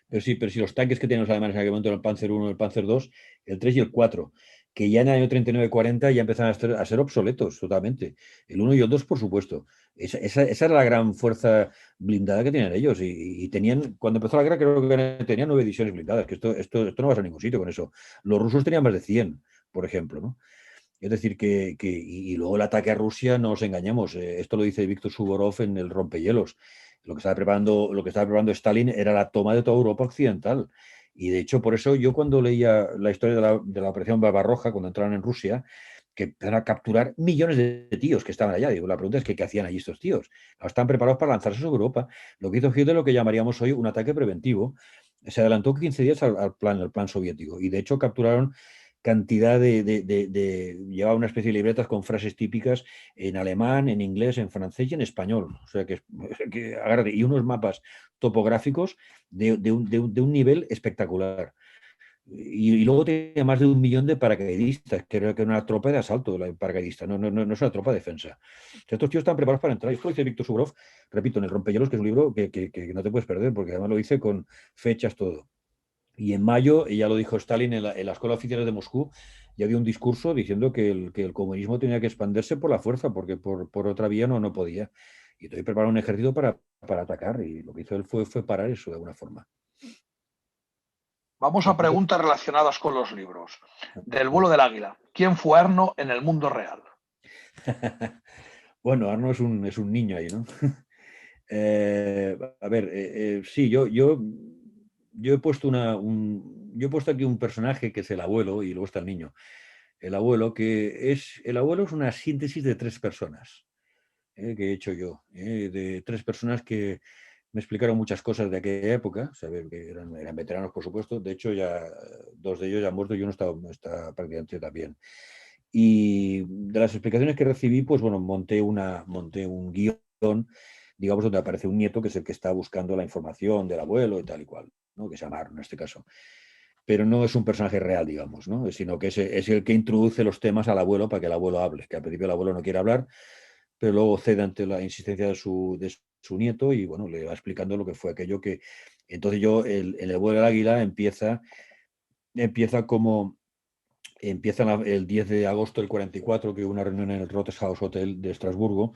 Speaker 2: Pero sí, los tanques que tienen los alemanes en aquel momento, el Panzer I, el Panzer II, el 3 y el 4, que ya en el año 39-40 ya empezaron a ser obsoletos totalmente. El 1 y el 2, por supuesto. Esa era la gran fuerza blindada que tenían ellos. Y tenían, cuando empezó la guerra, creo que tenían 9 divisiones blindadas, que esto no vas a ningún sitio con eso. Los rusos tenían más de 100, por ejemplo, ¿no? Es decir, y luego el ataque a Rusia, no nos engañemos, esto lo dice Víctor Suvorov en el Rompehielos. Lo que estaba preparando Stalin era la toma de toda Europa occidental. Y de hecho, por eso yo cuando leía la historia de la Operación Barbarroja, cuando entraron en Rusia, que empezaron a capturar millones de tíos que estaban allá. Digo, la pregunta es que, ¿qué hacían allí estos tíos? Están preparados para lanzarse sobre Europa. Lo que hizo Hitler, lo que llamaríamos hoy un ataque preventivo. Se adelantó 15 días al plan soviético. Y de hecho capturaron cantidad llevaba una especie de libretas con frases típicas en alemán, en inglés, en francés y en español. O sea, y unos mapas topográficos de un nivel espectacular. Y luego tenía más de 1 millón de paracaidistas, que era una tropa de asalto, la paracaidista, no es una tropa de defensa. O sea, estos tíos están preparados para entrar. Y esto lo dice Víctor Suvorov, repito, en El Rompehielos, que es un libro que no te puedes perder, porque además lo dice con fechas, todo. Y en mayo, y ya lo dijo Stalin en la Escuela Oficial de Moscú, ya dio un discurso diciendo que el comunismo tenía que expandirse por la fuerza, porque por otra vía no podía. Y entonces preparó un ejército para atacar, y lo que hizo él fue parar eso de alguna forma.
Speaker 1: Vamos a
Speaker 2: Entonces,
Speaker 1: preguntas relacionadas con los libros. Del vuelo del águila. ¿Quién fue Arno en el mundo real?
Speaker 2: bueno, Arno es un niño ahí, ¿no? A ver, sí, yo he puesto yo he puesto aquí un personaje que es el abuelo y luego está el niño. El abuelo es una síntesis de 3 personas, que he hecho yo, de 3 personas que me explicaron muchas cosas de aquella época, saber que eran veteranos, por supuesto. De hecho, ya 2 de ellos ya han muerto y uno está prácticamente también. Y de las explicaciones que recibí, pues bueno, monté un guión, digamos, donde aparece un nieto que es el que está buscando la información del abuelo y tal y cual, ¿no? Que se llama Arno en este caso. Pero no es un personaje real, digamos, ¿no? Sino que es el que introduce los temas al abuelo para que el abuelo hable, que al principio el abuelo no quiere hablar, pero luego cede ante la insistencia de su nieto y, bueno, le va explicando lo que fue aquello que... Entonces el vuelo del águila empieza como... Empieza el 10 de agosto del 44, que hubo una reunión en el Rotes Hotel de Estrasburgo,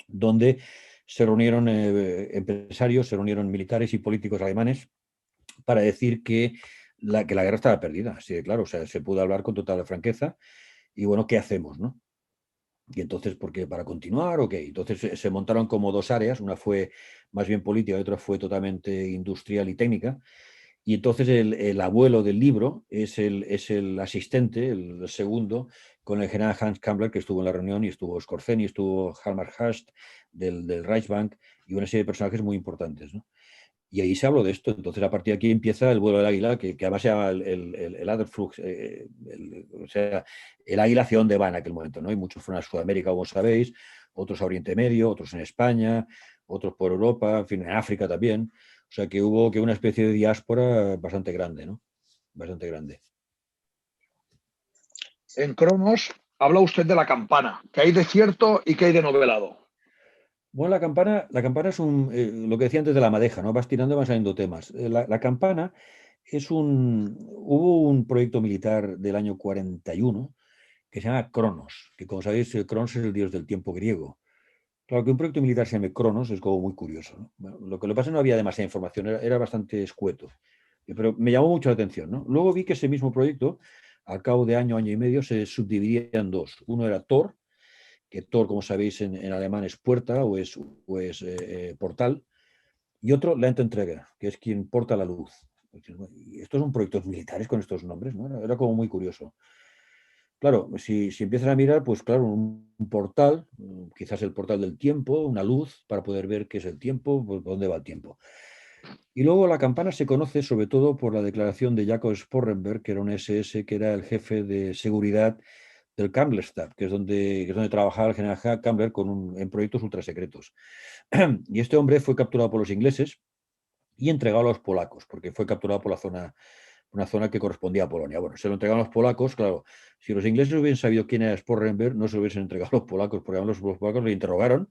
Speaker 2: donde se reunieron empresarios, se reunieron militares y políticos alemanes para decir que la guerra estaba perdida. Así de claro, o sea, se pudo hablar con total franqueza y, bueno, ¿qué hacemos, no? Y entonces, ¿por qué? ¿Para continuar o qué? Entonces se montaron como 2 áreas, una fue más bien política y otra fue totalmente industrial y técnica. Y entonces el abuelo del libro es el asistente, el segundo, con el general Hans Kammler, que estuvo en la reunión, y estuvo Skorzeny, estuvo Hjalmar Hust del Reichsbank, y una serie de personajes muy importantes, ¿no? Y ahí se habló de esto. Entonces, a partir de aquí empieza el vuelo del águila, que además se llama el Adlerflug, o sea, el águila hacia dónde va en aquel momento, ¿no? Y muchos fueron a Sudamérica, como sabéis, otros a Oriente Medio, otros en España, otros por Europa, en fin, en África también. O sea, que hubo una especie de diáspora bastante grande, ¿no? Bastante grande.
Speaker 1: En Cronos habla usted de la campana, que hay de cierto y que hay de novelado.
Speaker 2: Bueno, la campana es lo que decía antes de la madeja, ¿no? Vas tirando y van saliendo temas. La campana hubo un proyecto militar del año 41 que se llama Cronos, que como sabéis, Cronos es el dios del tiempo griego. Claro, que un proyecto militar se llame Cronos es como muy curioso, ¿no? Bueno, lo que le pasa, no había demasiada información, era bastante escueto, pero me llamó mucho la atención, ¿no? Luego vi que ese mismo proyecto, al cabo de año, año y medio, se subdividía en dos. Uno era Thor, que Thor, como sabéis, en alemán es puerta o es portal, y otro Lantenträger, que es quien porta la luz. Y estos son proyectos militares con estos nombres, ¿no? Era como muy curioso. Claro, si empiezan a mirar, pues claro, un portal, quizás el portal del tiempo, una luz para poder ver qué es el tiempo, pues, dónde va el tiempo. Y luego la campana se conoce sobre todo por la declaración de Jacob Sporrenberg, que era un SS, que era el jefe de seguridad del Kammerstab, que es donde trabajaba el general Kammler en proyectos ultrasecretos. Y este hombre fue capturado por los ingleses y entregado a los polacos, porque fue capturado por una zona que correspondía a Polonia. Bueno, se lo entregaron a los polacos, claro. Si los ingleses hubieran sabido quién era Sporrenberg, no se lo hubiesen entregado a los polacos, porque además los polacos le interrogaron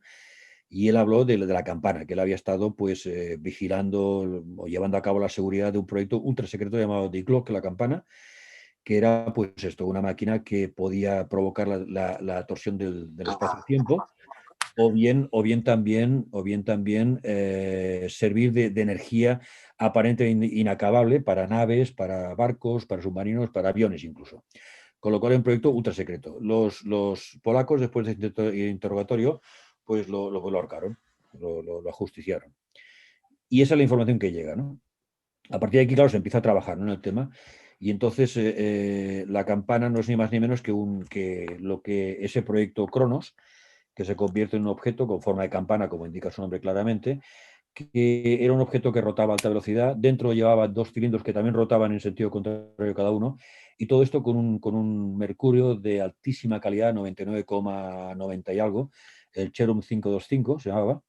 Speaker 2: y él habló de la campana, que él había estado pues vigilando o llevando a cabo la seguridad de un proyecto ultrasecreto llamado Die Glocke, la campana, que era pues esto, una máquina que podía provocar la torsión del espacio-tiempo, o bien también servir de energía aparentemente inacabable para naves, para barcos, para submarinos, para aviones incluso. Con lo cual es un proyecto ultra secreto. Los polacos, después de este interrogatorio, pues lo ahorcaron, lo ajusticiaron. Y esa es la información que llega, ¿no? A partir de aquí, claro, se empieza a trabajar, ¿no?, en el tema. Y entonces la campana no es ni más ni menos que lo que ese proyecto Cronos, que se convierte en un objeto con forma de campana, como indica su nombre claramente, que era un objeto que rotaba a alta velocidad. Dentro llevaba dos cilindros que también rotaban en sentido contrario cada uno, y todo esto con un mercurio de altísima calidad, 99,90 y algo, el Cherum 525 se llamaba,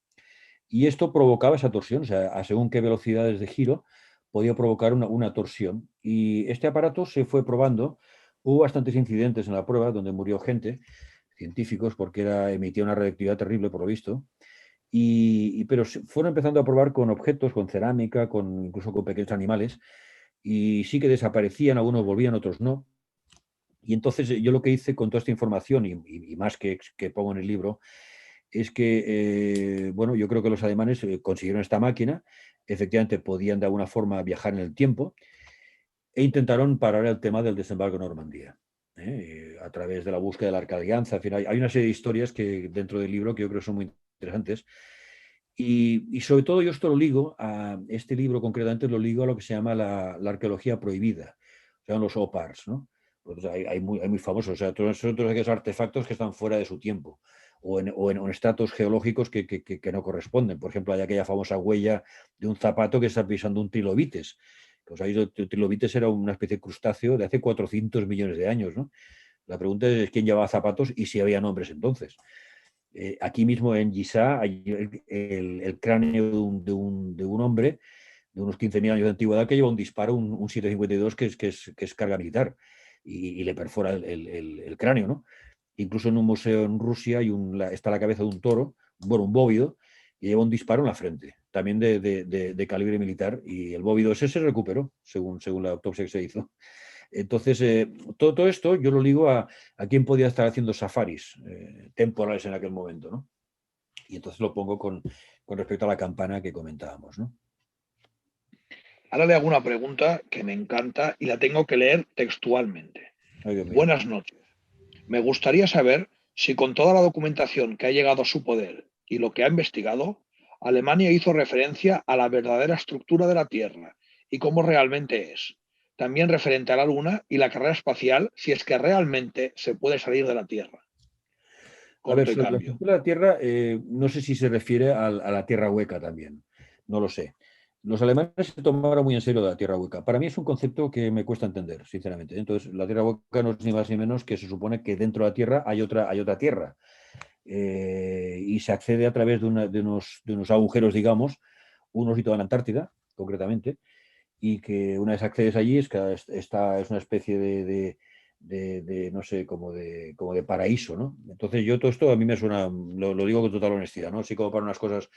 Speaker 2: y esto provocaba esa torsión, o sea, a según qué velocidades de giro podía provocar una torsión. Y este aparato se fue probando. Hubo bastantes incidentes en la prueba donde murió gente, científicos, porque emitía una radiactividad terrible, por lo visto. Pero fueron empezando a probar con objetos, con cerámica, incluso con pequeños animales, y sí que desaparecían, algunos volvían, otros no. Y entonces yo lo que hice con toda esta información, y más que pongo en el libro, es que, bueno, yo creo que los alemanes consiguieron esta máquina, efectivamente podían de alguna forma viajar en el tiempo, e intentaron parar el tema del desembarco en Normandía, a través de la búsqueda de la Arca de Alianza. En fin, hay una serie de historias que dentro del libro que yo creo que son muy interesantes. Y sobre todo yo esto lo ligo a este libro, concretamente lo ligo a lo que se llama la arqueología prohibida, o sea, los OPARs, ¿no? Pues hay muy famosos, o sea, todos aquellos artefactos que están fuera de su tiempo, o en estratos geológicos que no corresponden. Por ejemplo, hay aquella famosa huella de un zapato que está pisando un trilobites. Pues ahí el trilobites era una especie de crustáceo de hace 400 millones de años, ¿no? La pregunta es quién llevaba zapatos y si había nombres entonces. Aquí mismo en Giza hay el cráneo de un hombre de unos 15.000 años de antigüedad que lleva un disparo, un 7,52, que es carga militar, y le perfora el cráneo, ¿no? Incluso en un museo en Rusia está la cabeza de un toro, bueno, un bóvido, y lleva un disparo en la frente, también de calibre militar, y el bóvido ese se recuperó, según la autopsia que se hizo. Entonces, todo esto yo lo ligo a quién podía estar haciendo safaris temporales en aquel momento, ¿no? Y entonces lo pongo con respecto a la campana que comentábamos, ¿no?
Speaker 1: Ahora le hago una pregunta que me encanta y la tengo que leer textualmente.
Speaker 2: Ay, Dios mío.
Speaker 1: Buenas noches. Me gustaría saber si con toda la documentación que ha llegado a su poder y lo que ha investigado, Alemania hizo referencia a la verdadera estructura de la Tierra y cómo realmente es. También referente a la Luna y la carrera espacial, si es que realmente se puede salir de la Tierra.
Speaker 2: A ver,
Speaker 1: Corto y
Speaker 2: sobre la
Speaker 1: cambio.
Speaker 2: estructura de la Tierra, no sé si se refiere a la Tierra hueca también, no lo sé. Los alemanes se tomaron muy en serio la Tierra hueca. Para mí es un concepto que me cuesta entender, sinceramente. Entonces, la Tierra hueca no es ni más ni menos que se supone que dentro de la Tierra hay otra Tierra. Y se accede a través de unos agujeros, digamos, uno situado en la Antártida, concretamente, y que una vez accedes allí es que es una especie no sé, como de paraíso, ¿no? Entonces yo todo esto a mí me suena, lo digo con total honestidad, ¿no? Así como para unas cosas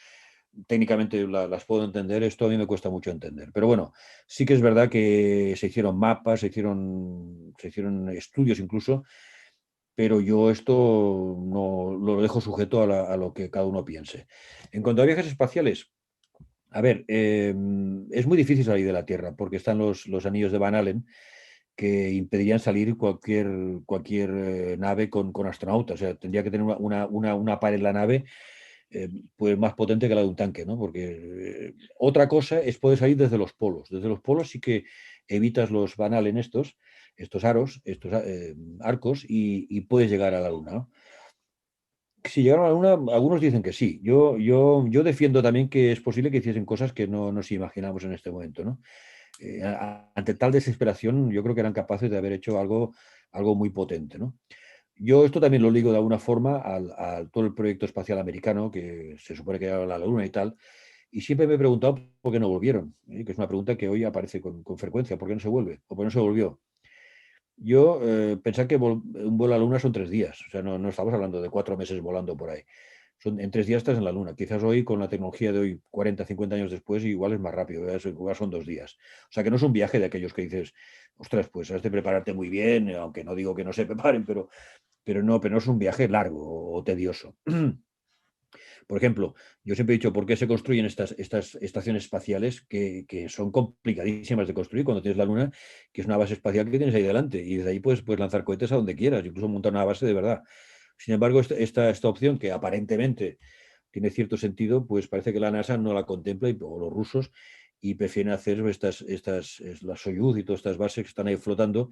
Speaker 2: técnicamente las puedo entender, esto a mí me cuesta mucho entender. Pero bueno, sí que es verdad que se hicieron mapas, se hicieron estudios incluso, pero yo esto no lo dejo sujeto a lo que cada uno piense. En cuanto a viajes espaciales, a ver, es muy difícil salir de la Tierra porque están los anillos de Van Allen que impedirían salir cualquier nave con astronautas. O sea, tendría que tener una pared en la nave pues más potente que la de un tanque, ¿no? Porque otra cosa es poder salir desde los polos. Desde los polos sí que evitas los Van Allen estos aros, estos arcos y puedes llegar a la Luna, ¿no? Si llegaron a la Luna, algunos dicen que sí. Yo defiendo también que es posible que hiciesen cosas que no nos imaginamos en este momento, ¿no? Ante tal desesperación, yo creo que eran capaces de haber hecho algo muy potente, ¿no? Yo esto también lo ligo de alguna forma a todo el proyecto espacial americano, que se supone que era la Luna y tal, y siempre me he preguntado por qué no volvieron, que es una pregunta que hoy aparece con frecuencia, ¿por qué no se vuelve? ¿O por qué no se volvió? Yo pensaba que un vuelo a la Luna son 3 días, o sea, no estamos hablando de 4 meses volando por ahí. En 3 días estás en la Luna. Quizás hoy, con la tecnología de hoy, 40, 50 años después, igual es más rápido, igual son 2 días. O sea, que no es un viaje de aquellos que dices, ostras, pues has de prepararte muy bien, aunque no digo que no se preparen, pero no es un viaje largo o tedioso. Por ejemplo, yo siempre he dicho, ¿por qué se construyen estas estaciones espaciales que son complicadísimas de construir cuando tienes la Luna, que es una base espacial que tienes ahí delante? Y desde ahí puedes lanzar cohetes a donde quieras, incluso montar una base de verdad. Sin embargo, esta opción, que aparentemente tiene cierto sentido, pues parece que la NASA no la contempla, o los rusos, y prefieren hacer las Soyuz y todas estas bases que están ahí flotando,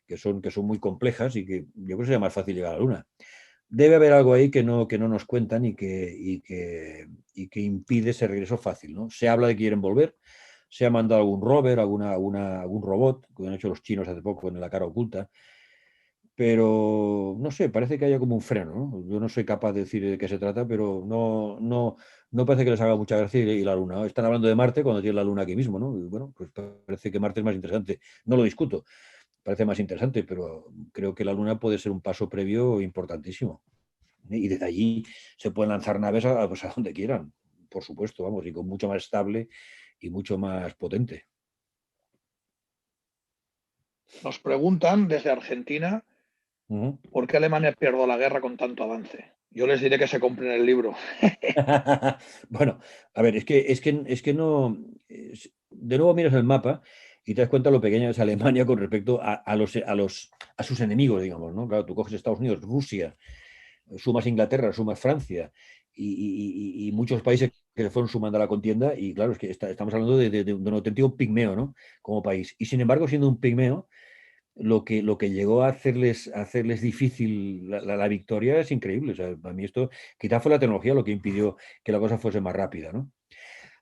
Speaker 2: que son muy complejas y que yo creo que sería más fácil llegar a la Luna. Debe haber algo ahí que no nos cuentan y que impide ese regreso fácil, ¿no? Se habla de que quieren volver, se ha mandado algún rover, algún robot, que han hecho los chinos hace poco en la cara oculta, pero no sé, parece que haya como un freno, ¿no? Yo no soy capaz de decir de qué se trata, pero no parece que les haga mucha gracia y la Luna, ¿no? Están hablando de Marte cuando tiene la Luna aquí mismo, ¿no? Y bueno, pues parece que Marte es más interesante. No lo discuto, parece más interesante, pero creo que la Luna puede ser un paso previo importantísimo. Y desde allí se pueden lanzar naves pues a donde quieran, por supuesto, vamos, y con mucho más estable y mucho más potente.
Speaker 1: Nos preguntan desde Argentina
Speaker 2: Ujú.
Speaker 1: por qué Alemania perdió la guerra con tanto avance. Yo les diré que se compren el libro.
Speaker 2: Bueno, a ver, es que no. De nuevo miras el mapa y te das cuenta lo pequeña es Alemania con respecto a sus enemigos, digamos, ¿no? Claro, tú coges Estados Unidos, Rusia, sumas Inglaterra, sumas Francia y muchos países que se fueron sumando a la contienda, y claro, es que estamos hablando de un auténtico pigmeo, ¿no? Como país. Y sin embargo, siendo un pigmeo, lo que llegó a hacerles difícil la victoria es increíble. O sea, para mí esto quizás fue la tecnología lo que impidió que la cosa fuese más rápida, ¿no?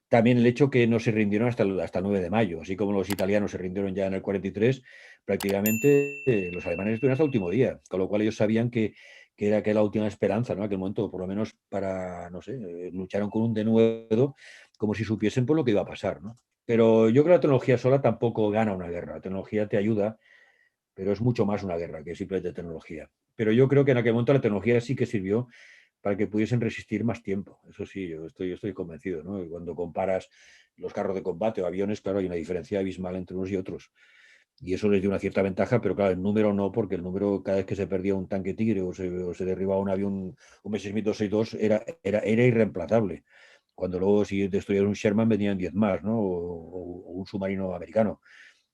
Speaker 2: También el hecho que no se rindieron hasta el 9 de mayo, así como los italianos se rindieron ya en el 43, prácticamente los alemanes estuvieron hasta el último día, con lo cual ellos sabían que era la última esperanza, ¿no? En aquel momento, por lo menos para, no sé, lucharon con un denuedo como si supiesen por lo que iba a pasar, ¿no? Pero yo creo que la tecnología sola tampoco gana una guerra. La tecnología te ayuda, pero es mucho más una guerra que simplemente tecnología. Pero yo creo que en aquel momento la tecnología sí que sirvió para que pudiesen resistir más tiempo. Eso sí, yo estoy convencido, ¿no? Y cuando comparas los carros de combate o aviones, claro, hay una diferencia abismal entre unos y otros. Y eso les dio una cierta ventaja, pero claro, el número no, porque el número, cada vez que se perdía un tanque Tigre o se derribaba un avión, un M-6262, era irreemplazable. Cuando luego, si destruyeron un Sherman, venían 10 más, ¿no? O un submarino americano.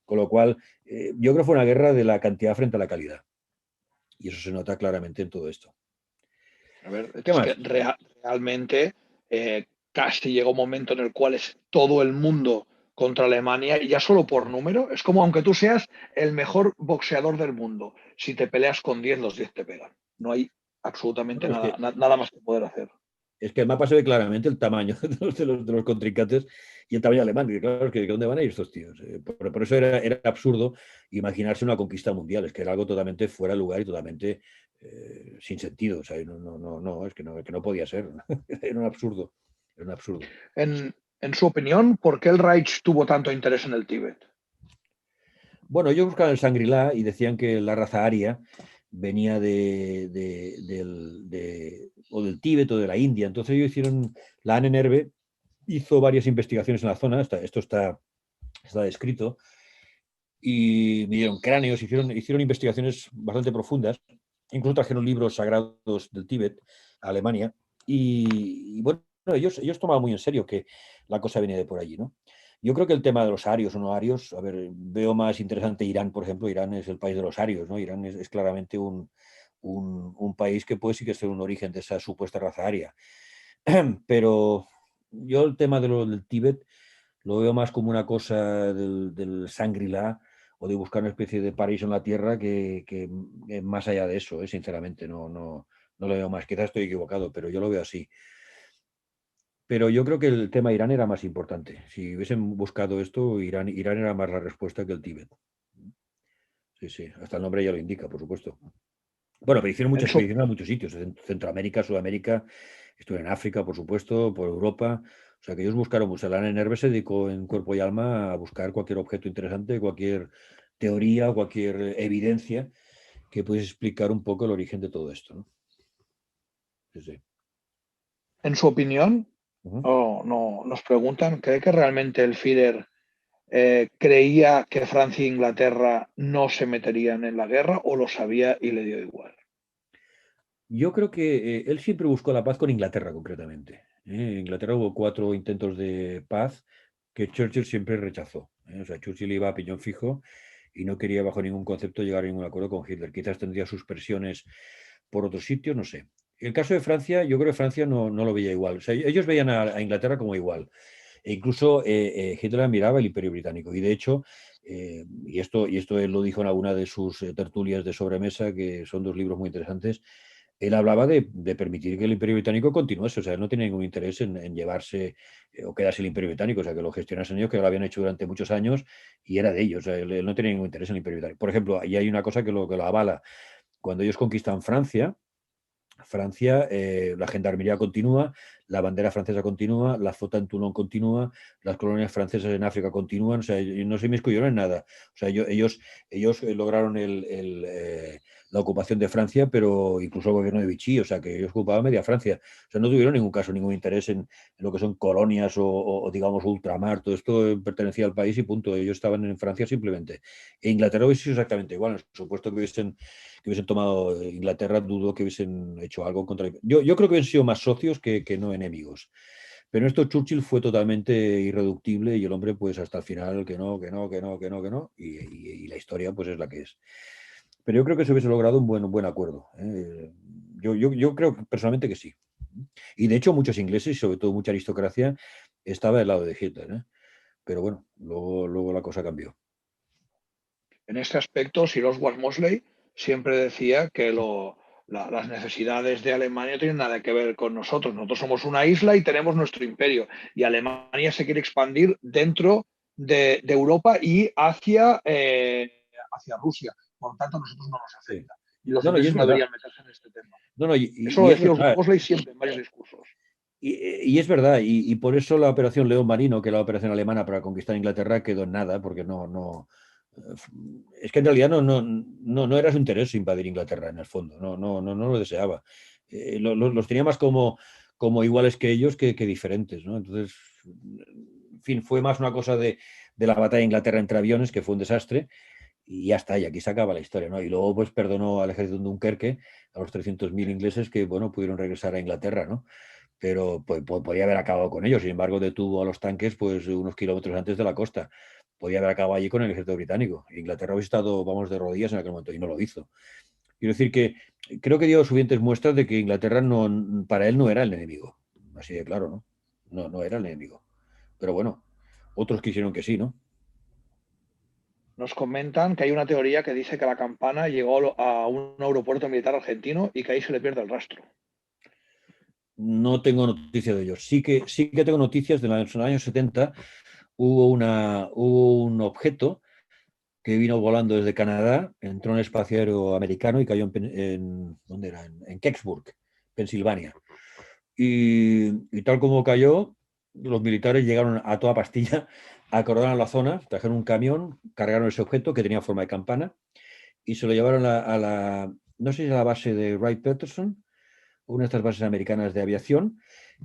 Speaker 2: Con lo cual, yo creo que fue una guerra de la cantidad frente a la calidad. Y eso se nota claramente en todo esto.
Speaker 1: A ver,
Speaker 2: ¿Qué
Speaker 1: es que
Speaker 2: más?
Speaker 1: realmente casi llega un momento en el cual todo el mundo contra Alemania, y ya solo por número, es como aunque tú seas el mejor boxeador del mundo, si te peleas con 10, los 10 te pegan. No hay absolutamente
Speaker 2: Bueno,
Speaker 1: nada, nada más que poder hacer.
Speaker 2: es que el mapa se ve claramente el tamaño de los contrincantes y el tamaño alemán. Y claro, es que ¿dónde van a ir estos tíos? Por eso era absurdo imaginarse una conquista mundial. Es que era algo totalmente fuera de lugar y totalmente sin sentido. O sea, es que no podía ser. Era un absurdo. Era un absurdo.
Speaker 1: En su opinión, ¿por qué el Reich tuvo tanto interés en el Tíbet?
Speaker 2: Bueno, ellos buscaban el Shangri-La y decían que la raza aria venía o del Tíbet o de la India. Entonces ellos hicieron, la ANNRB hizo varias investigaciones en la zona, esto está descrito, y midieron cráneos, hicieron investigaciones bastante profundas, incluso trajeron libros sagrados del Tíbet a Alemania, y bueno, ellos tomaban muy en serio que la cosa venía de por allí, ¿no? Yo creo que el tema de los arios o no arios, a ver, veo más interesante Irán, por ejemplo. Irán es el país de los arios, ¿no? Irán es claramente un país que puede sí que ser un origen de esa supuesta raza aria. Pero yo el tema del Tíbet lo veo más como una cosa del Shangri-La o de buscar una especie de paraíso en la tierra que más allá de eso, sinceramente, no lo veo más. Quizás estoy equivocado, pero yo lo veo así. Pero yo creo que el tema Irán era más importante. Si hubiesen buscado esto, Irán era más la respuesta que el Tíbet. Sí, sí, hasta el nombre ya lo indica, por supuesto. Bueno, pero hicieron
Speaker 1: En
Speaker 2: muchas
Speaker 1: su,
Speaker 2: expediciones a muchos sitios, en Centroamérica, Sudamérica, estuvieron en África, por supuesto, por Europa. O sea, que ellos buscaron, pues el ANNRB se dedicó en cuerpo y alma a buscar cualquier objeto interesante, cualquier teoría, cualquier evidencia que pudiese explicar un poco el origen de todo esto, ¿no? Sí, sí.
Speaker 1: en su opinión,
Speaker 2: Ujú.
Speaker 1: no, nos preguntan, ¿cree que realmente el Führer creía que Francia e Inglaterra no se meterían en la guerra o lo sabía y le dio igual?
Speaker 2: Yo creo que él siempre buscó la paz con Inglaterra, concretamente. En Inglaterra hubo 4 intentos de paz que Churchill siempre rechazó. O sea, Churchill iba a piñón fijo y no quería bajo ningún concepto llegar a ningún acuerdo con Hitler. Quizás tendría sus presiones por otros sitios, no sé. El caso de Francia, yo creo que Francia no lo veía igual. O sea, ellos veían a Inglaterra como igual. E incluso Hitler admiraba el Imperio Británico. Y de hecho, y esto él lo dijo en alguna de sus tertulias de sobremesa, que son 2 libros muy interesantes. Él hablaba de permitir que el Imperio Británico continuase. O sea, él no tenía ningún interés en llevarse o quedarse el Imperio Británico. O sea, que lo gestionasen ellos, que lo habían hecho durante muchos años y era de ellos. O sea, él no tenía ningún interés en el Imperio Británico. Por ejemplo, ahí hay una cosa que lo avala. Cuando ellos conquistan Francia, la gendarmería continúa, la bandera francesa continúa, la flota en Toulon continúa, las colonias francesas en África continúan. O sea, no se inmiscuyeron en nada. O sea, ellos lograron la ocupación de Francia, pero incluso el gobierno de Vichy. O sea, que ellos ocupaban media Francia. O sea, no tuvieron ningún caso, ningún interés en lo que son colonias digamos, ultramar. Todo esto pertenecía al país y punto. Ellos estaban en Francia simplemente. E Inglaterra hubiese sido exactamente igual. Por supuesto que hubiesen tomado Inglaterra, dudo que hubiesen hecho algo contra. Yo creo que hubiesen sido más socios que no enemigos. Pero esto Churchill fue totalmente irreductible y el hombre, pues hasta el final, que no, que no, que no, que no, que no. Y la historia, pues es la que es. Pero yo creo que se hubiese logrado un buen acuerdo. Yo creo personalmente que sí. Y de hecho, muchos ingleses, y sobre todo mucha aristocracia, estaba del lado de Hitler. Pero bueno, luego la cosa cambió.
Speaker 1: En este aspecto, Sir Oswald Mosley siempre decía que las necesidades de Alemania no tienen nada que ver con nosotros. Nosotros somos una isla y tenemos nuestro imperio. Y Alemania se quiere expandir dentro de Europa y hacia Rusia. Por lo tanto, a nosotros no nos
Speaker 2: Sí.
Speaker 1: afecta. Y los
Speaker 2: No, no, y
Speaker 1: ingleses
Speaker 2: es
Speaker 1: no
Speaker 2: verdad.
Speaker 1: deberían meterse en este tema.
Speaker 2: No, no,
Speaker 1: Eso lo
Speaker 2: y es
Speaker 1: decía
Speaker 2: verdad.
Speaker 1: Mosley siempre en varios discursos.
Speaker 2: Y es verdad, y por eso la operación León Marino, que era la operación alemana para conquistar Inglaterra, quedó en nada, porque es que en realidad no era su interés invadir Inglaterra en el fondo, no lo deseaba. Los tenía más como iguales que ellos que diferentes, ¿no? Entonces, en fin, fue más una cosa de la batalla de Inglaterra entre aviones, que fue un desastre, y ya está, y aquí se acaba la historia, ¿no? Y luego, pues, perdonó al ejército de Dunkerque, a los 300.000 ingleses que, bueno, pudieron regresar a Inglaterra, ¿no? Pero pues, podía haber acabado con ellos. Sin embargo, detuvo a los tanques pues unos kilómetros antes de la costa. Podía haber acabado allí con el ejército británico. Inglaterra hubiese estado, vamos, de rodillas en aquel momento y no lo hizo. Quiero decir que creo que dio suficientes muestras de que Inglaterra para él no era el enemigo. Así de claro, ¿no? No era el enemigo. Pero bueno, Otros quisieron que sí, ¿no?
Speaker 1: Nos comentan que hay una teoría que dice que la campana llegó a un aeropuerto militar argentino y que ahí se le pierde el rastro.
Speaker 2: No tengo noticias de ellos. Sí que tengo noticias de los años 70. Hubo un objeto que vino volando desde Canadá, entró en el espacio aéreo americano y cayó ¿dónde era? En Kecksburg, Pensilvania. Y tal como cayó, los militares llegaron a toda pastilla, acordaron la zona, trajeron un camión, cargaron ese objeto que tenía forma de campana y se lo llevaron no sé si a la base de Wright-Patterson, una de estas bases americanas de aviación,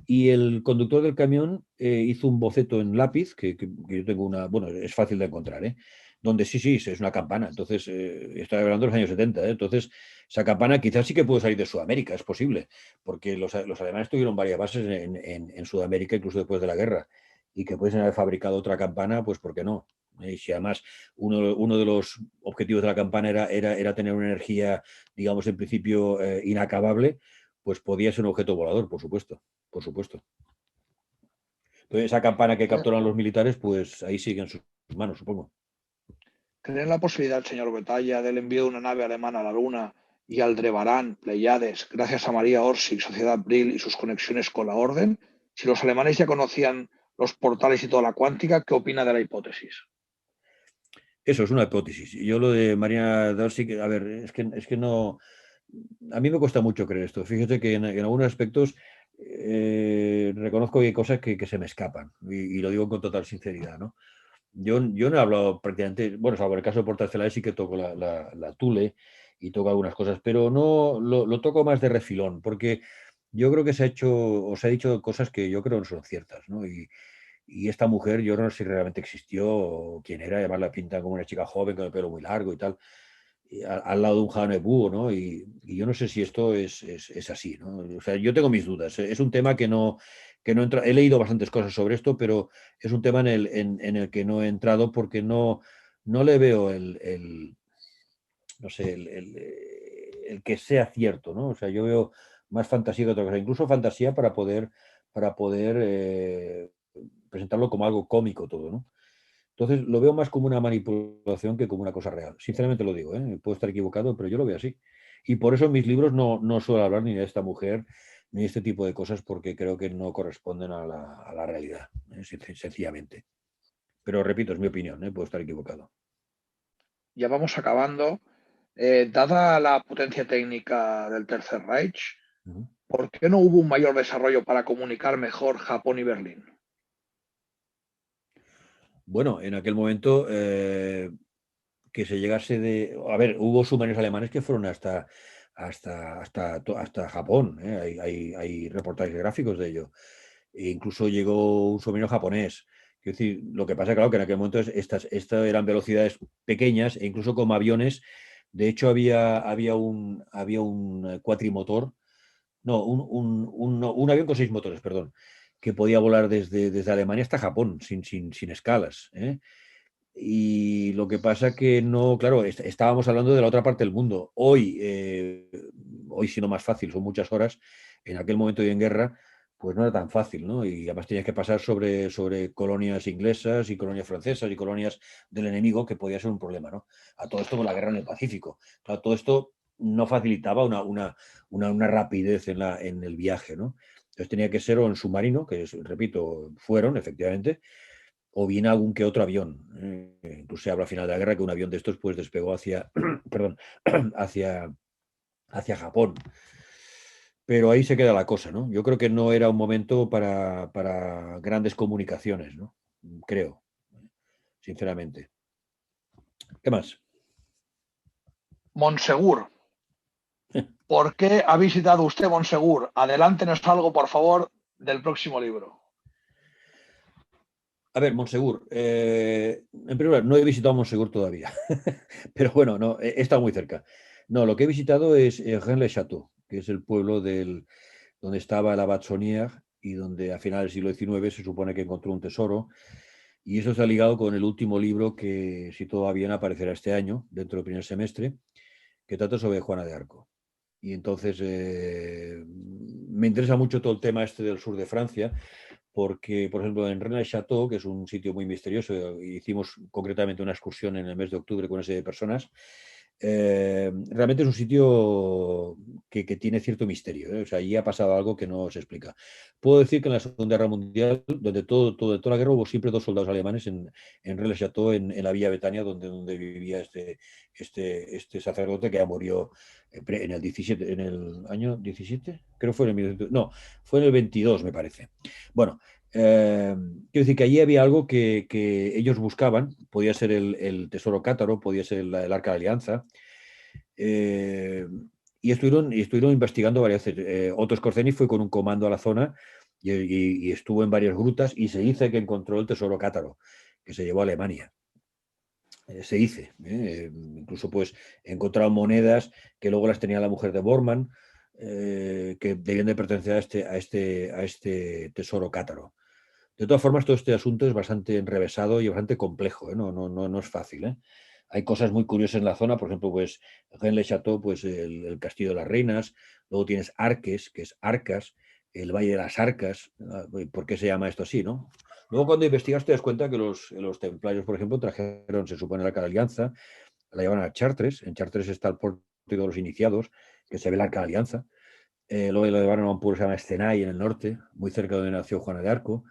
Speaker 2: y el conductor del camión hizo un boceto en lápiz, que yo tengo bueno, es fácil de encontrar, donde sí, es una campana. Entonces, está hablando de los años 70, entonces esa campana quizás sí que puede salir de Sudamérica, es posible, porque los alemanes tuvieron varias bases en Sudamérica, incluso después de la guerra, y que pueden haber fabricado otra campana, pues ¿por qué no? Y si además uno de los objetivos de la campana era tener una energía, digamos, en principio inacabable, pues podía ser un objeto volador, por supuesto, por supuesto. Entonces, esa campana que capturan los militares, pues ahí sigue en sus manos, supongo.
Speaker 1: ¿Cree en la posibilidad, señor Betalla, del envío de una nave alemana a la Luna y Aldebarán, Pleiades, gracias a María Orsic, Sociedad Brill y sus conexiones con la Orden? Si los alemanes ya conocían los portales y toda la cuántica, ¿qué opina de la hipótesis?
Speaker 2: Eso es una hipótesis. Yo lo de María Darcy, a ver, es que no. A mí me cuesta mucho creer esto. Fíjate que en algunos aspectos reconozco que hay cosas que se me escapan y lo digo con total sinceridad, ¿no? Yo no he hablado prácticamente, bueno, salvo en el caso de Portas Celades sí que toco la tule y toco algunas cosas, pero no lo toco más de refilón, porque yo creo que se ha hecho o se ha dicho cosas que yo creo no son ciertas, ¿no? Y esta mujer, yo no sé si realmente existió o quién era, además la pintan como una chica joven con el pelo muy largo y tal, y al lado de un Jane Búho, ¿no? Y yo no sé si esto es así, ¿no? O sea, yo tengo mis dudas. Es un tema que no entra. He leído bastantes cosas sobre esto, pero es un tema en el que no he entrado porque no le veo no sé, el que sea cierto, ¿no? O sea, yo veo más fantasía que otra cosa, incluso fantasía para poder presentarlo como algo cómico todo, ¿no? Entonces lo veo más como una manipulación que como una cosa real. Sinceramente lo digo, ¿eh? Puedo estar equivocado, pero yo lo veo así. Y por eso en mis libros no suelo hablar ni de esta mujer ni de este tipo de cosas porque creo que no corresponden a la realidad, sencillamente. Pero repito, es mi opinión, ¿eh? Puedo estar equivocado.
Speaker 1: Ya vamos acabando. Dada la potencia técnica del Tercer Reich,
Speaker 2: Ujú.
Speaker 1: ¿por qué no hubo un mayor desarrollo para comunicar mejor Japón y Berlín?
Speaker 2: Bueno, en aquel momento que se llegase de. A ver, hubo submarinos alemanes que fueron hasta Japón, ¿eh? Hay reportajes gráficos de ello. E incluso llegó un submarino japonés. Quiero decir, lo que pasa, claro, que en aquel momento estas eran velocidades pequeñas e incluso como aviones. De hecho, había un cuatrimotor, no, un avión con 6 motores, perdón, que podía volar desde Alemania hasta Japón sin escalas, ¿eh? Y lo que pasa que no, claro, estábamos hablando de la otra parte del mundo. Hoy siendo más fácil, son muchas horas. En aquel momento y en guerra, pues no era tan fácil, ¿no? Y además tenías que pasar sobre colonias inglesas y colonias francesas y colonias del enemigo, que podía ser un problema, ¿no? A todo esto con la guerra en el Pacífico. Claro, todo esto no facilitaba una rapidez en el viaje, ¿no? Entonces tenía que ser o en submarino, que repito, fueron, efectivamente, o bien algún que otro avión. Incluso se habla a final de la guerra que un avión de estos pues despegó perdón, hacia, hacia Japón. Pero ahí se queda la cosa, ¿no? Yo creo que no era un momento para grandes comunicaciones, ¿no? Creo, sinceramente. ¿Qué más?
Speaker 1: Monsegur. ¿Por qué ha visitado usted Monsegur? Adelántenos algo, por favor, del próximo libro.
Speaker 2: A ver, Monsegur. En primer lugar, no he visitado Monsegur todavía, pero bueno, no, he estado muy cerca. No, lo que he visitado es Rennes-le-Château, que es el pueblo donde estaba el abad Saunier y donde a finales del siglo XIX se supone que encontró un tesoro. Y eso está ligado con el último libro que, si todo va bien, aparecerá este año, dentro del primer semestre, que trata sobre Juana de Arco. Y entonces me interesa mucho todo el tema este del sur de Francia, porque, por ejemplo, en Rennes-le-Château, que es un sitio muy misterioso, hicimos concretamente una excursión en el mes de octubre con esa serie de personas. Realmente es un sitio que tiene cierto misterio, ¿eh? O sea, allí ha pasado algo que no se explica. Puedo decir que en la Segunda Guerra Mundial, donde toda la guerra, hubo siempre dos soldados alemanes en Rennes-le-Château, en la Villa Betania, donde vivía este sacerdote que ya murió en el 17, en el año 17, creo que fue en el 1900, no, fue en el 22, me parece. Bueno, quiero decir que allí había algo que ellos buscaban, podía ser el tesoro cátaro, podía ser el Arca de Alianza, eh, y estuvieron investigando varias veces. Otto Skorzeny fue con un comando a la zona y estuvo en varias grutas y se dice que encontró el tesoro cátaro, que se llevó a Alemania. Se dice, incluso pues encontraron monedas que luego las tenía la mujer de Bormann, que debían de pertenecer a este tesoro cátaro. De todas formas, todo este asunto es bastante enrevesado y bastante complejo, ¿eh? No es fácil, ¿eh? Hay cosas muy curiosas en la zona, por ejemplo, pues Rennes-le-Château, pues el Castillo de las Reinas, luego tienes Arques, que es Arcas, el Valle de las Arcas. ¿Por qué se llama esto así, no? Luego, cuando investigas, te das cuenta que los templarios, por ejemplo, trajeron, se supone, la Arca de Alianza, la llevan a Chartres. En Chartres está el pórtico de los iniciados, que se ve la Arca de Alianza. Luego lo llevaron a un pueblo que se llama Estenay, en el norte, muy cerca de donde nació Juana de Arco.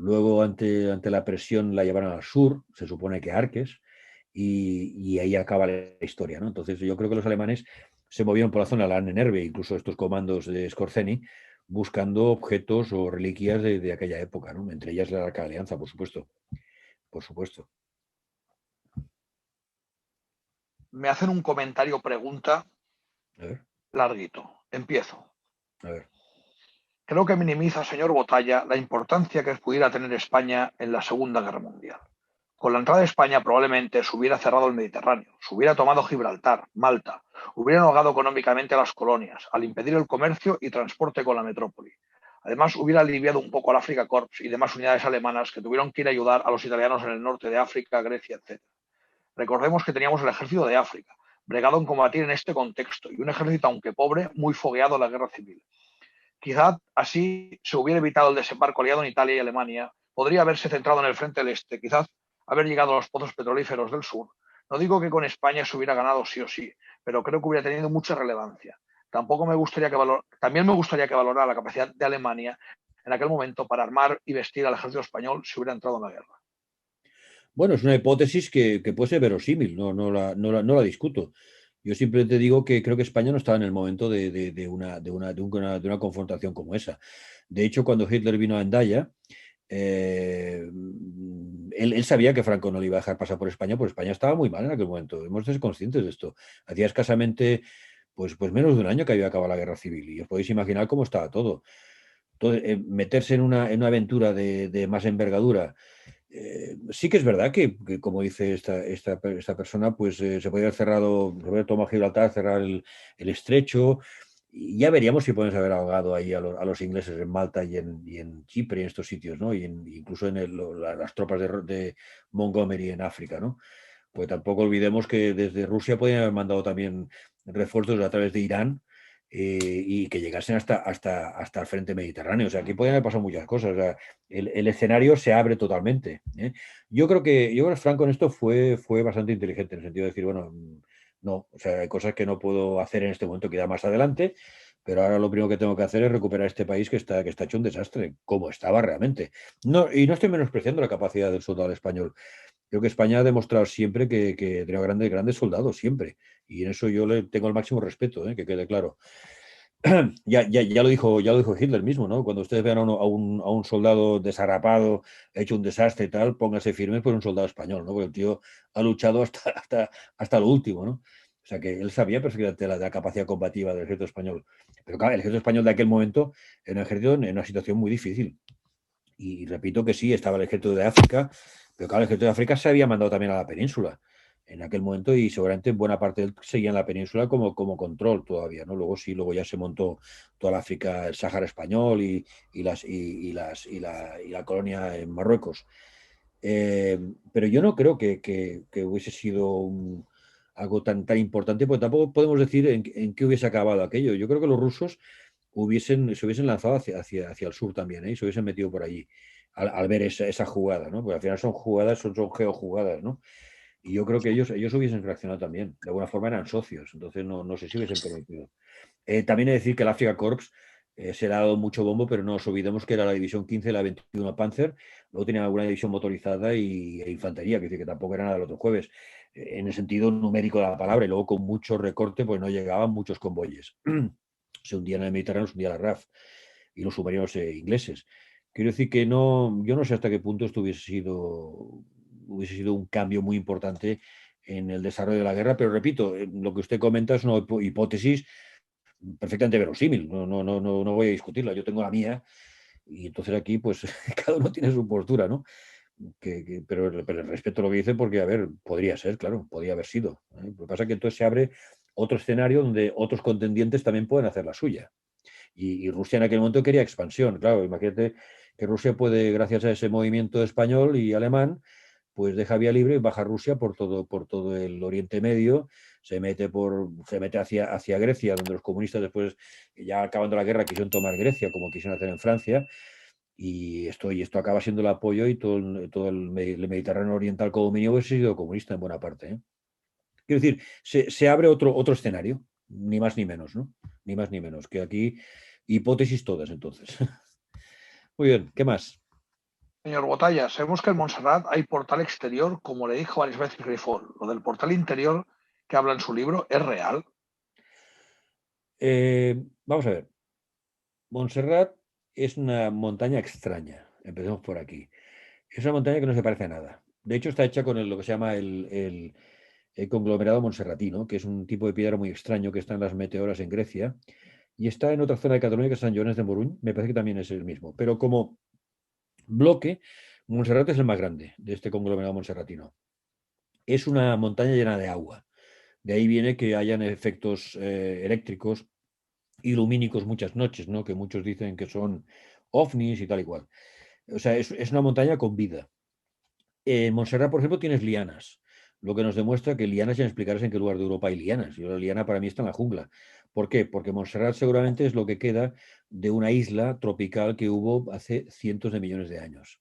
Speaker 2: Luego, ante la presión, la llevaron al sur, se supone que a Arques, y ahí acaba la historia, ¿no? Entonces, yo creo que los alemanes se movieron por la zona de la Nerve, incluso estos comandos de Skorzeny, buscando objetos o reliquias de aquella época, ¿no? Entre ellas la Arca de Alianza, por supuesto. Por supuesto.
Speaker 1: Me hacen un comentario pregunta
Speaker 2: A ver,
Speaker 1: larguito. Empiezo.
Speaker 2: a ver.
Speaker 1: Creo que minimiza, señor Botalla, la importancia que pudiera tener España en la Segunda Guerra Mundial. Con la entrada de España probablemente se hubiera cerrado el Mediterráneo, se hubiera tomado Gibraltar, Malta, hubieran ahogado económicamente a las colonias, al impedir el comercio y transporte con la metrópoli. Además, hubiera aliviado un poco al Afrika Korps y demás unidades alemanas que tuvieron que ir a ayudar a los italianos en el norte de África, Grecia, etc. Recordemos que teníamos el ejército de África, bregado en combatir en este contexto, y un ejército, aunque pobre, muy fogueado en la guerra civil. Quizá así se hubiera evitado el desembarco aliado en Italia y Alemania, podría haberse centrado en el frente del este, quizás haber llegado a los pozos petrolíferos del sur. No digo que con España se hubiera ganado sí o sí, pero creo que hubiera tenido mucha relevancia. También me gustaría que valorara la capacidad de Alemania en aquel momento para armar y vestir al ejército español si hubiera entrado en la guerra.
Speaker 2: Bueno, es una hipótesis que puede ser verosímil, no la discuto. Yo simplemente digo que creo que España no estaba en el momento de una confrontación como esa. De hecho, cuando Hitler vino a Hendaya, él sabía que Franco no le iba a dejar pasar por España, porque España estaba muy mal en aquel momento. Hemos de ser conscientes de esto. Hacía escasamente, pues menos de un año que había acabado la guerra civil, y os podéis imaginar cómo estaba todo. Entonces, meterse en una aventura de más envergadura, sí que es verdad que, como dice esta persona, pues se podría haber cerrado, se podría tomar Gibraltar, cerrar el estrecho, y ya veríamos si podemos haber ahogado ahí a los ingleses en Malta y en Chipre, en estos sitios, ¿no? Incluso en las tropas de Montgomery en África, ¿no? Pues tampoco olvidemos que desde Rusia podían haber mandado también refuerzos a través de Irán, y que llegasen hasta el frente mediterráneo. O sea, aquí podían haber pasado muchas cosas. O sea, el escenario se abre totalmente, ¿eh? Yo creo que Franco en esto fue bastante inteligente, en el sentido de decir, bueno, no, o sea, hay cosas que no puedo hacer en este momento, queda más adelante, pero ahora lo primero que tengo que hacer es recuperar este país que está hecho un desastre, como estaba realmente. No, y no estoy menospreciando la capacidad del soldado español. Creo que España ha demostrado siempre que tenía grandes soldados, siempre. Y en eso yo le tengo el máximo respeto, que quede claro. Ya lo dijo Hitler mismo, ¿no? Cuando ustedes vean a un soldado desarrapado, hecho un desastre y tal, pónganse firmes por un soldado español, ¿no? Porque el tío ha luchado hasta lo último, ¿no? O sea que él sabía perfectamente la capacidad combativa del ejército español. Pero claro, el ejército español de aquel momento era un ejército en una situación muy difícil. Y repito que sí, estaba el ejército de África, pero claro, el ejército de África se había mandado también a la península en aquel momento, y seguramente buena parte de él seguía en la península como control todavía, ¿no? Luego sí, luego ya se montó toda la África, el Sáhara español y la colonia en Marruecos. Pero yo no creo que hubiese sido algo tan importante, porque tampoco podemos decir en qué hubiese acabado aquello. Yo creo que los rusos se hubiesen lanzado hacia el sur también, ¿eh? Y se hubiesen metido por allí al ver esa jugada, ¿no? Porque al final son jugadas, son geojugadas, ¿no? Y yo creo que ellos hubiesen reaccionado también. De alguna forma eran socios, entonces no sé si hubiesen permitido. También he de decir que el Afrika Korps se le ha dado mucho bombo, pero no nos olvidemos que era la división 15 de la 21 Panzer, luego tenía alguna división motorizada e infantería, que dice que tampoco era nada del otro jueves, en el sentido numérico de la palabra, y luego con mucho recorte, pues no llegaban muchos convoyes. Se hundían en el Mediterráneo, se hundía la RAF y los submarinos ingleses. Quiero decir que no, yo no sé hasta qué punto esto hubiese sido un cambio muy importante en el desarrollo de la guerra, pero repito, lo que usted comenta es una hipótesis perfectamente verosímil, no voy a discutirla, yo tengo la mía y entonces aquí pues cada uno tiene su postura, ¿no? Pero respeto lo que dice porque, a ver, podría ser, claro, podría haber sido, ¿eh? Lo que pasa es que entonces se abre otro escenario donde otros contendientes también pueden hacer la suya. Y Rusia en aquel momento quería expansión, claro, imagínate que Rusia puede, gracias a ese movimiento español y alemán, pues deja vía libre y baja Rusia por todo el Oriente Medio, se mete hacia Grecia, donde los comunistas después, ya acabando la guerra, quisieron tomar Grecia, como quisieron hacer en Francia, y esto acaba siendo el apoyo y todo el Mediterráneo Oriental como mínimo hubiese sido comunista en buena parte, ¿eh? Quiero decir, se abre otro escenario, ni más ni menos, ¿no? Ni más ni menos, que aquí hipótesis todas, entonces. Muy bien, ¿qué más?
Speaker 1: Señor Botalla, sabemos que en Montserrat hay portal exterior, como le dijo varias veces Grifol. Lo del portal interior que habla en su libro es real.
Speaker 2: Vamos a ver. Montserrat es una montaña extraña. Empecemos por aquí. Es una montaña que no se parece a nada. De hecho, está hecha con lo que se llama el conglomerado monserratino, que es un tipo de piedra muy extraño que está en las meteoras en Grecia y está en otra zona de Cataluña que es San Joanes de Morún. Me parece que también es el mismo. Pero como bloque, Montserrat es el más grande de este conglomerado monserratino. Es una montaña llena de agua. De ahí viene que hayan efectos eléctricos y lumínicos muchas noches, ¿no? Que muchos dicen que son ovnis y tal y cual. O sea, es una montaña con vida. En Montserrat, por ejemplo, tienes lianas, lo que nos demuestra que lianas, ya me explicarás en qué lugar de Europa hay lianas. Yo, la liana para mí está en la jungla. ¿Por qué? Porque Montserrat seguramente es lo que queda de una isla tropical que hubo hace cientos de millones de años.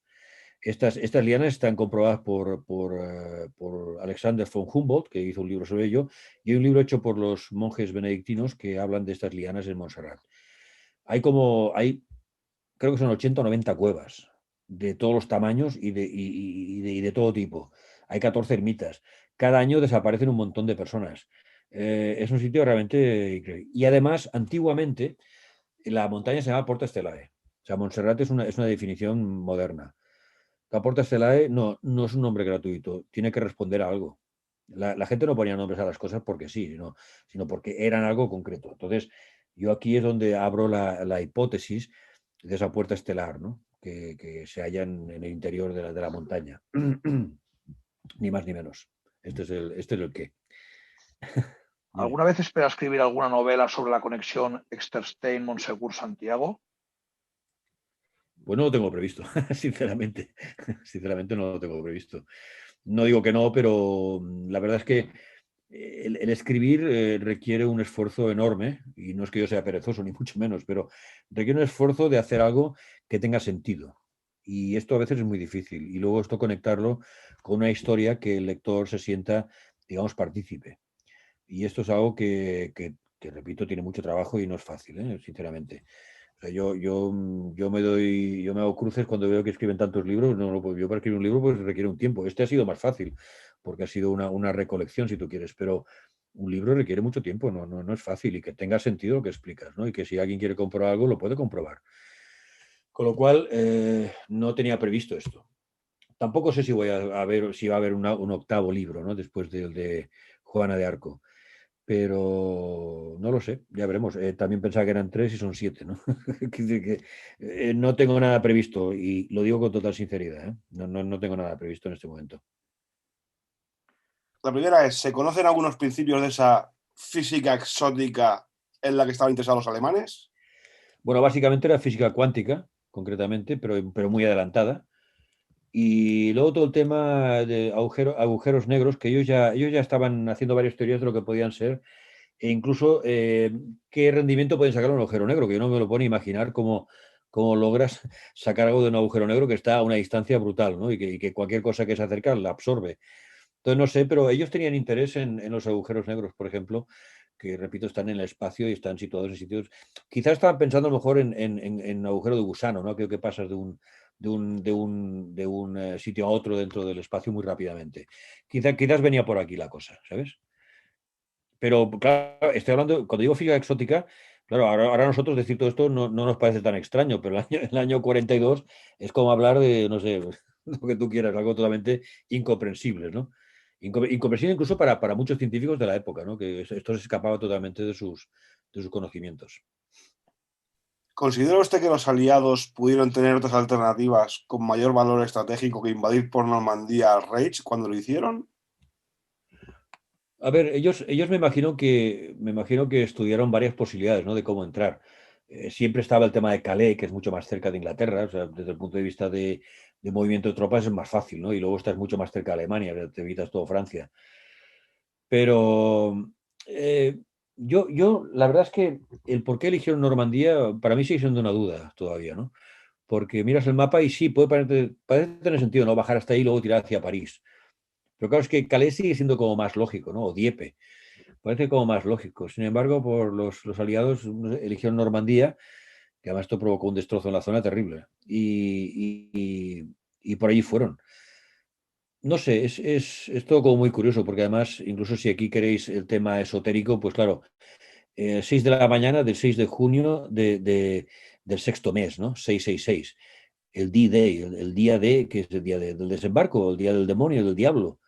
Speaker 2: Estas lianas están comprobadas por Alexander von Humboldt, que hizo un libro sobre ello, y hay un libro hecho por los monjes benedictinos que hablan de estas lianas en Montserrat. Hay creo que son 80 o 90 cuevas de todos los tamaños y de todo tipo. Hay 14 ermitas. Cada año desaparecen un montón de personas. Es un sitio realmente increíble. Y además, antiguamente, la montaña se llama Porta Estelae. O sea, Montserrat es una definición moderna. La Porta Estelae no es un nombre gratuito, tiene que responder a algo. La gente no ponía nombres a las cosas porque sí, sino porque eran algo concreto. Entonces, yo aquí es donde abro la hipótesis de esa puerta estelar, ¿no? Que se halla en el interior de la montaña. Ni más ni menos. Este es el qué. Dime.
Speaker 1: ¿Alguna vez espera escribir alguna novela sobre la conexión Exterstein-Monsegur-Santiago?
Speaker 2: Pues no lo tengo previsto, sinceramente. Sinceramente no lo tengo previsto. No digo que no, pero la verdad es que el escribir requiere un esfuerzo enorme, y no es que yo sea perezoso, ni mucho menos, pero requiere un esfuerzo de hacer algo que tenga sentido. Y esto a veces es muy difícil. Y luego esto conectarlo con una historia que el lector se sienta, digamos, partícipe. Y esto es algo que, repito, tiene mucho trabajo y no es fácil, sinceramente. O sea, yo me hago cruces cuando veo que escriben tantos libros. No, yo para escribir un libro pues requiere un tiempo. Este ha sido más fácil porque ha sido una recolección, si tú quieres, pero un libro requiere mucho tiempo, no es fácil y que tenga sentido lo que explicas, ¿no? Y que si alguien quiere comprobar algo, lo puede comprobar. Con lo cual, no tenía previsto esto. Tampoco sé si si va a haber un octavo libro, ¿no? Después del de Juana de Arco, pero no lo sé, ya veremos. También pensaba que eran 3 y son 7, ¿no? Quiere decir que no tengo nada previsto y lo digo con total sinceridad, ¿eh? No tengo nada previsto en este momento.
Speaker 3: La primera es, ¿se conocen algunos principios de esa física exótica en la que estaban interesados los alemanes?
Speaker 2: Bueno, básicamente era física cuántica, concretamente, pero muy adelantada. Y luego todo el tema de agujeros negros, que ellos ya estaban haciendo varias teorías de lo que podían ser, e incluso qué rendimiento pueden sacar un agujero negro, que yo no me lo puedo ni imaginar cómo logras sacar algo de un agujero negro que está a una distancia brutal, ¿no? Y que cualquier cosa que se acerca la absorbe. Entonces, no sé, pero ellos tenían interés en los agujeros negros, por ejemplo, que, repito, están en el espacio y están situados en sitios. Quizás estaban pensando a lo mejor en agujero de gusano, ¿no? Creo que pasas de un sitio a otro dentro del espacio muy rápidamente. Quizás venía por aquí la cosa, ¿sabes? Pero, claro, estoy hablando, cuando digo física exótica, claro, ahora nosotros decir todo esto no nos parece tan extraño, pero el año 42 es como hablar de, no sé, lo que tú quieras, algo totalmente incomprensible, ¿no? Incomprensible incluso para muchos científicos de la época, ¿no? Que esto se escapaba totalmente de sus conocimientos.
Speaker 3: ¿Considera usted que los aliados pudieron tener otras alternativas con mayor valor estratégico que invadir por Normandía al Reich cuando lo hicieron?
Speaker 2: A ver, ellos me imagino que estudiaron varias posibilidades, ¿no? De cómo entrar. Siempre estaba el tema de Calais, que es mucho más cerca de Inglaterra, o sea, desde el punto de vista de movimiento de tropas es más fácil, ¿no? Y luego estás mucho más cerca de Alemania, te evitas todo Francia. Pero eh, la verdad es que el por qué eligieron Normandía, para mí sigue siendo una duda todavía, ¿no? Porque miras el mapa y sí, parece tener sentido, ¿no? Bajar hasta ahí y luego tirar hacia París. Pero claro, es que Calais sigue siendo como más lógico, ¿no? O Dieppe. Parece como más lógico. Sin embargo, por los aliados eligieron Normandía, que además esto provocó un destrozo en la zona terrible. Y por allí fueron. No sé, es todo como muy curioso, porque además, incluso si aquí queréis el tema esotérico, pues claro, 6 de la mañana del 6 de junio del sexto mes, ¿no? 666. El D-Day, el día D, que es el día del desembarco, el día del demonio, del diablo.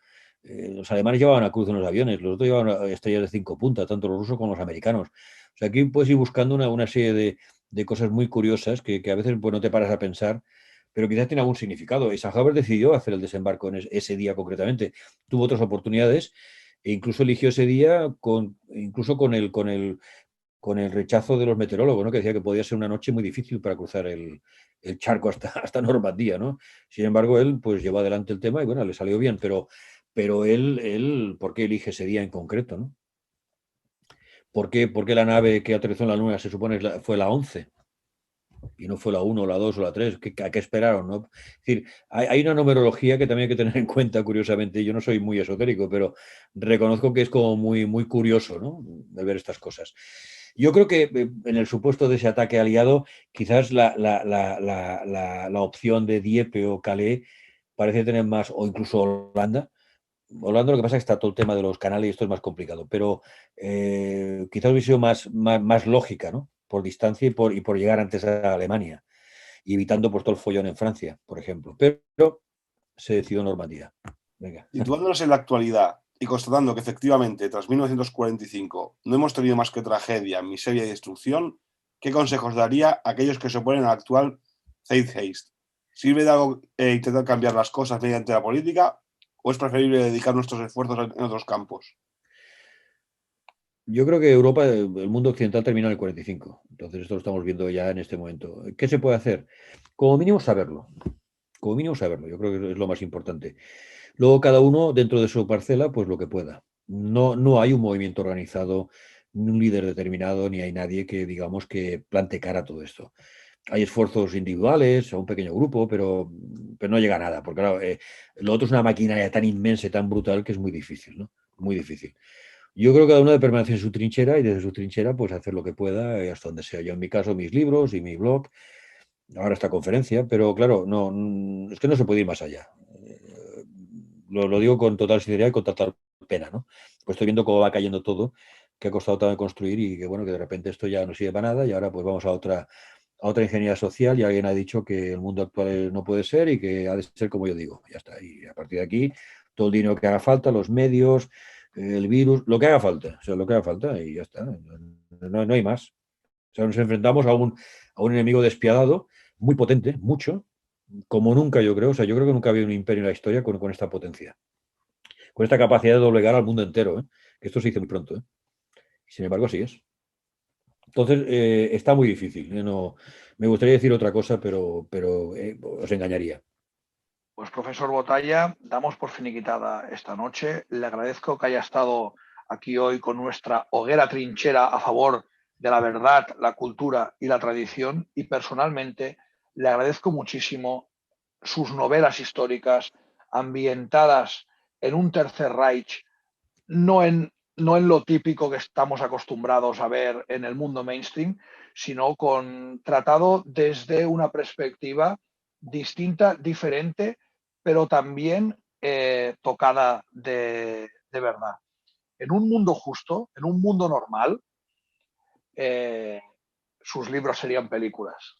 Speaker 2: Los alemanes llevaban a cruz en los aviones, los otros llevaban estrellas de 5 puntas, tanto los rusos como los americanos. O sea, aquí puedes ir buscando una serie de cosas muy curiosas que a veces pues, no te paras a pensar, pero quizás tiene algún significado. Eisenhower decidió hacer el desembarco en ese día concretamente. Tuvo otras oportunidades e incluso eligió ese día incluso con el rechazo de los meteorólogos, ¿no? Que decía que podía ser una noche muy difícil para cruzar el charco hasta Normandía, ¿no? Sin embargo, él pues llevó adelante el tema y bueno, le salió bien, pero él, ¿por qué elige ese día en concreto, no? ¿Por qué la nave que aterrizó en la Luna se supone fue la 11 y no fue la 1, la 2 o la 3? ¿A qué esperaron, no? Es decir, hay una numerología que también hay que tener en cuenta, curiosamente. Yo no soy muy esotérico, pero reconozco que es como muy, muy curioso, ¿no? El ver estas cosas. Yo creo que en el supuesto de ese ataque aliado, quizás la opción de Dieppe o Calais parece tener más, o incluso Holanda. Holanda lo que pasa es que está todo el tema de los canales y esto es más complicado, pero quizás hubiese sido más lógica, ¿no? Por distancia y por llegar antes a Alemania y evitando pues, todo el follón en Francia, por ejemplo. Pero se decidió Normandía. Venga.
Speaker 3: Situándonos en la actualidad y constatando que efectivamente tras 1945 no hemos tenido más que tragedia, miseria y destrucción, ¿qué consejos daría a aquellos que se oponen al actual Zeitgeist? ¿Sirve de algo intentar cambiar las cosas mediante la política o es preferible dedicar nuestros esfuerzos en otros campos?
Speaker 2: Yo creo que Europa, el mundo occidental terminó en el 45. Entonces esto lo estamos viendo ya en este momento. ¿Qué se puede hacer? Como mínimo saberlo. Como mínimo saberlo. Yo creo que es lo más importante. Luego cada uno dentro de su parcela, pues lo que pueda. No hay un movimiento organizado, ni un líder determinado, ni hay nadie que, digamos, que plante cara a todo esto. Hay esfuerzos individuales, a un pequeño grupo, pero no llega a nada, porque claro, lo otro es una maquinaria tan inmensa y tan brutal que es muy difícil, ¿no? Muy difícil. Yo creo que cada uno debe permanecer en su trinchera y desde su trinchera pues hacer lo que pueda hasta donde sea. Yo en mi caso mis libros y mi blog, ahora esta conferencia, pero claro, no, es que no se puede ir más allá. Lo digo con total sinceridad y con total pena, ¿no? Pues estoy viendo cómo va cayendo todo, que ha costado tanto construir y que bueno, que de repente esto ya no sirve para nada y ahora pues vamos a otra ingeniería social y alguien ha dicho que el mundo actual no puede ser y que ha de ser como yo digo. Ya está. Y a partir de aquí, todo el dinero que haga falta, los medios, el virus, lo que haga falta, o sea, lo que haga falta y ya está. No hay más. O sea, nos enfrentamos a un enemigo despiadado, muy potente, mucho, como nunca yo creo. O sea, yo creo que nunca había un imperio en la historia con esta potencia, con esta capacidad de doblegar al mundo entero, ¿eh? Que esto se dice muy pronto, ¿eh? Sin embargo, así es. Entonces, está muy difícil, ¿eh? No, me gustaría decir otra cosa, pero os engañaría.
Speaker 1: Pues profesor Botalla, damos por finiquitada esta noche. Le agradezco que haya estado aquí hoy con nuestra hoguera trinchera a favor de la verdad, la cultura y la tradición, y personalmente le agradezco muchísimo sus novelas históricas ambientadas en un Tercer Reich, no en lo típico que estamos acostumbrados a ver en el mundo mainstream, sino tratado desde una perspectiva distinta, diferente, pero también tocada de verdad. En un mundo justo, en un mundo normal, sus libros serían películas.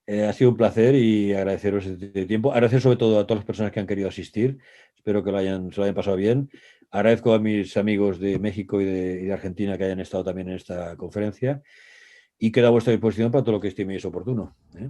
Speaker 2: Ha sido un placer y agradeceros este tiempo. Agradecer sobre todo a todas las personas que han querido asistir. Espero que se lo hayan pasado bien. Agradezco a mis amigos de México y de Argentina que hayan estado también en esta conferencia. Y queda a vuestra disposición para todo lo que estiméis oportuno.
Speaker 3: Sí.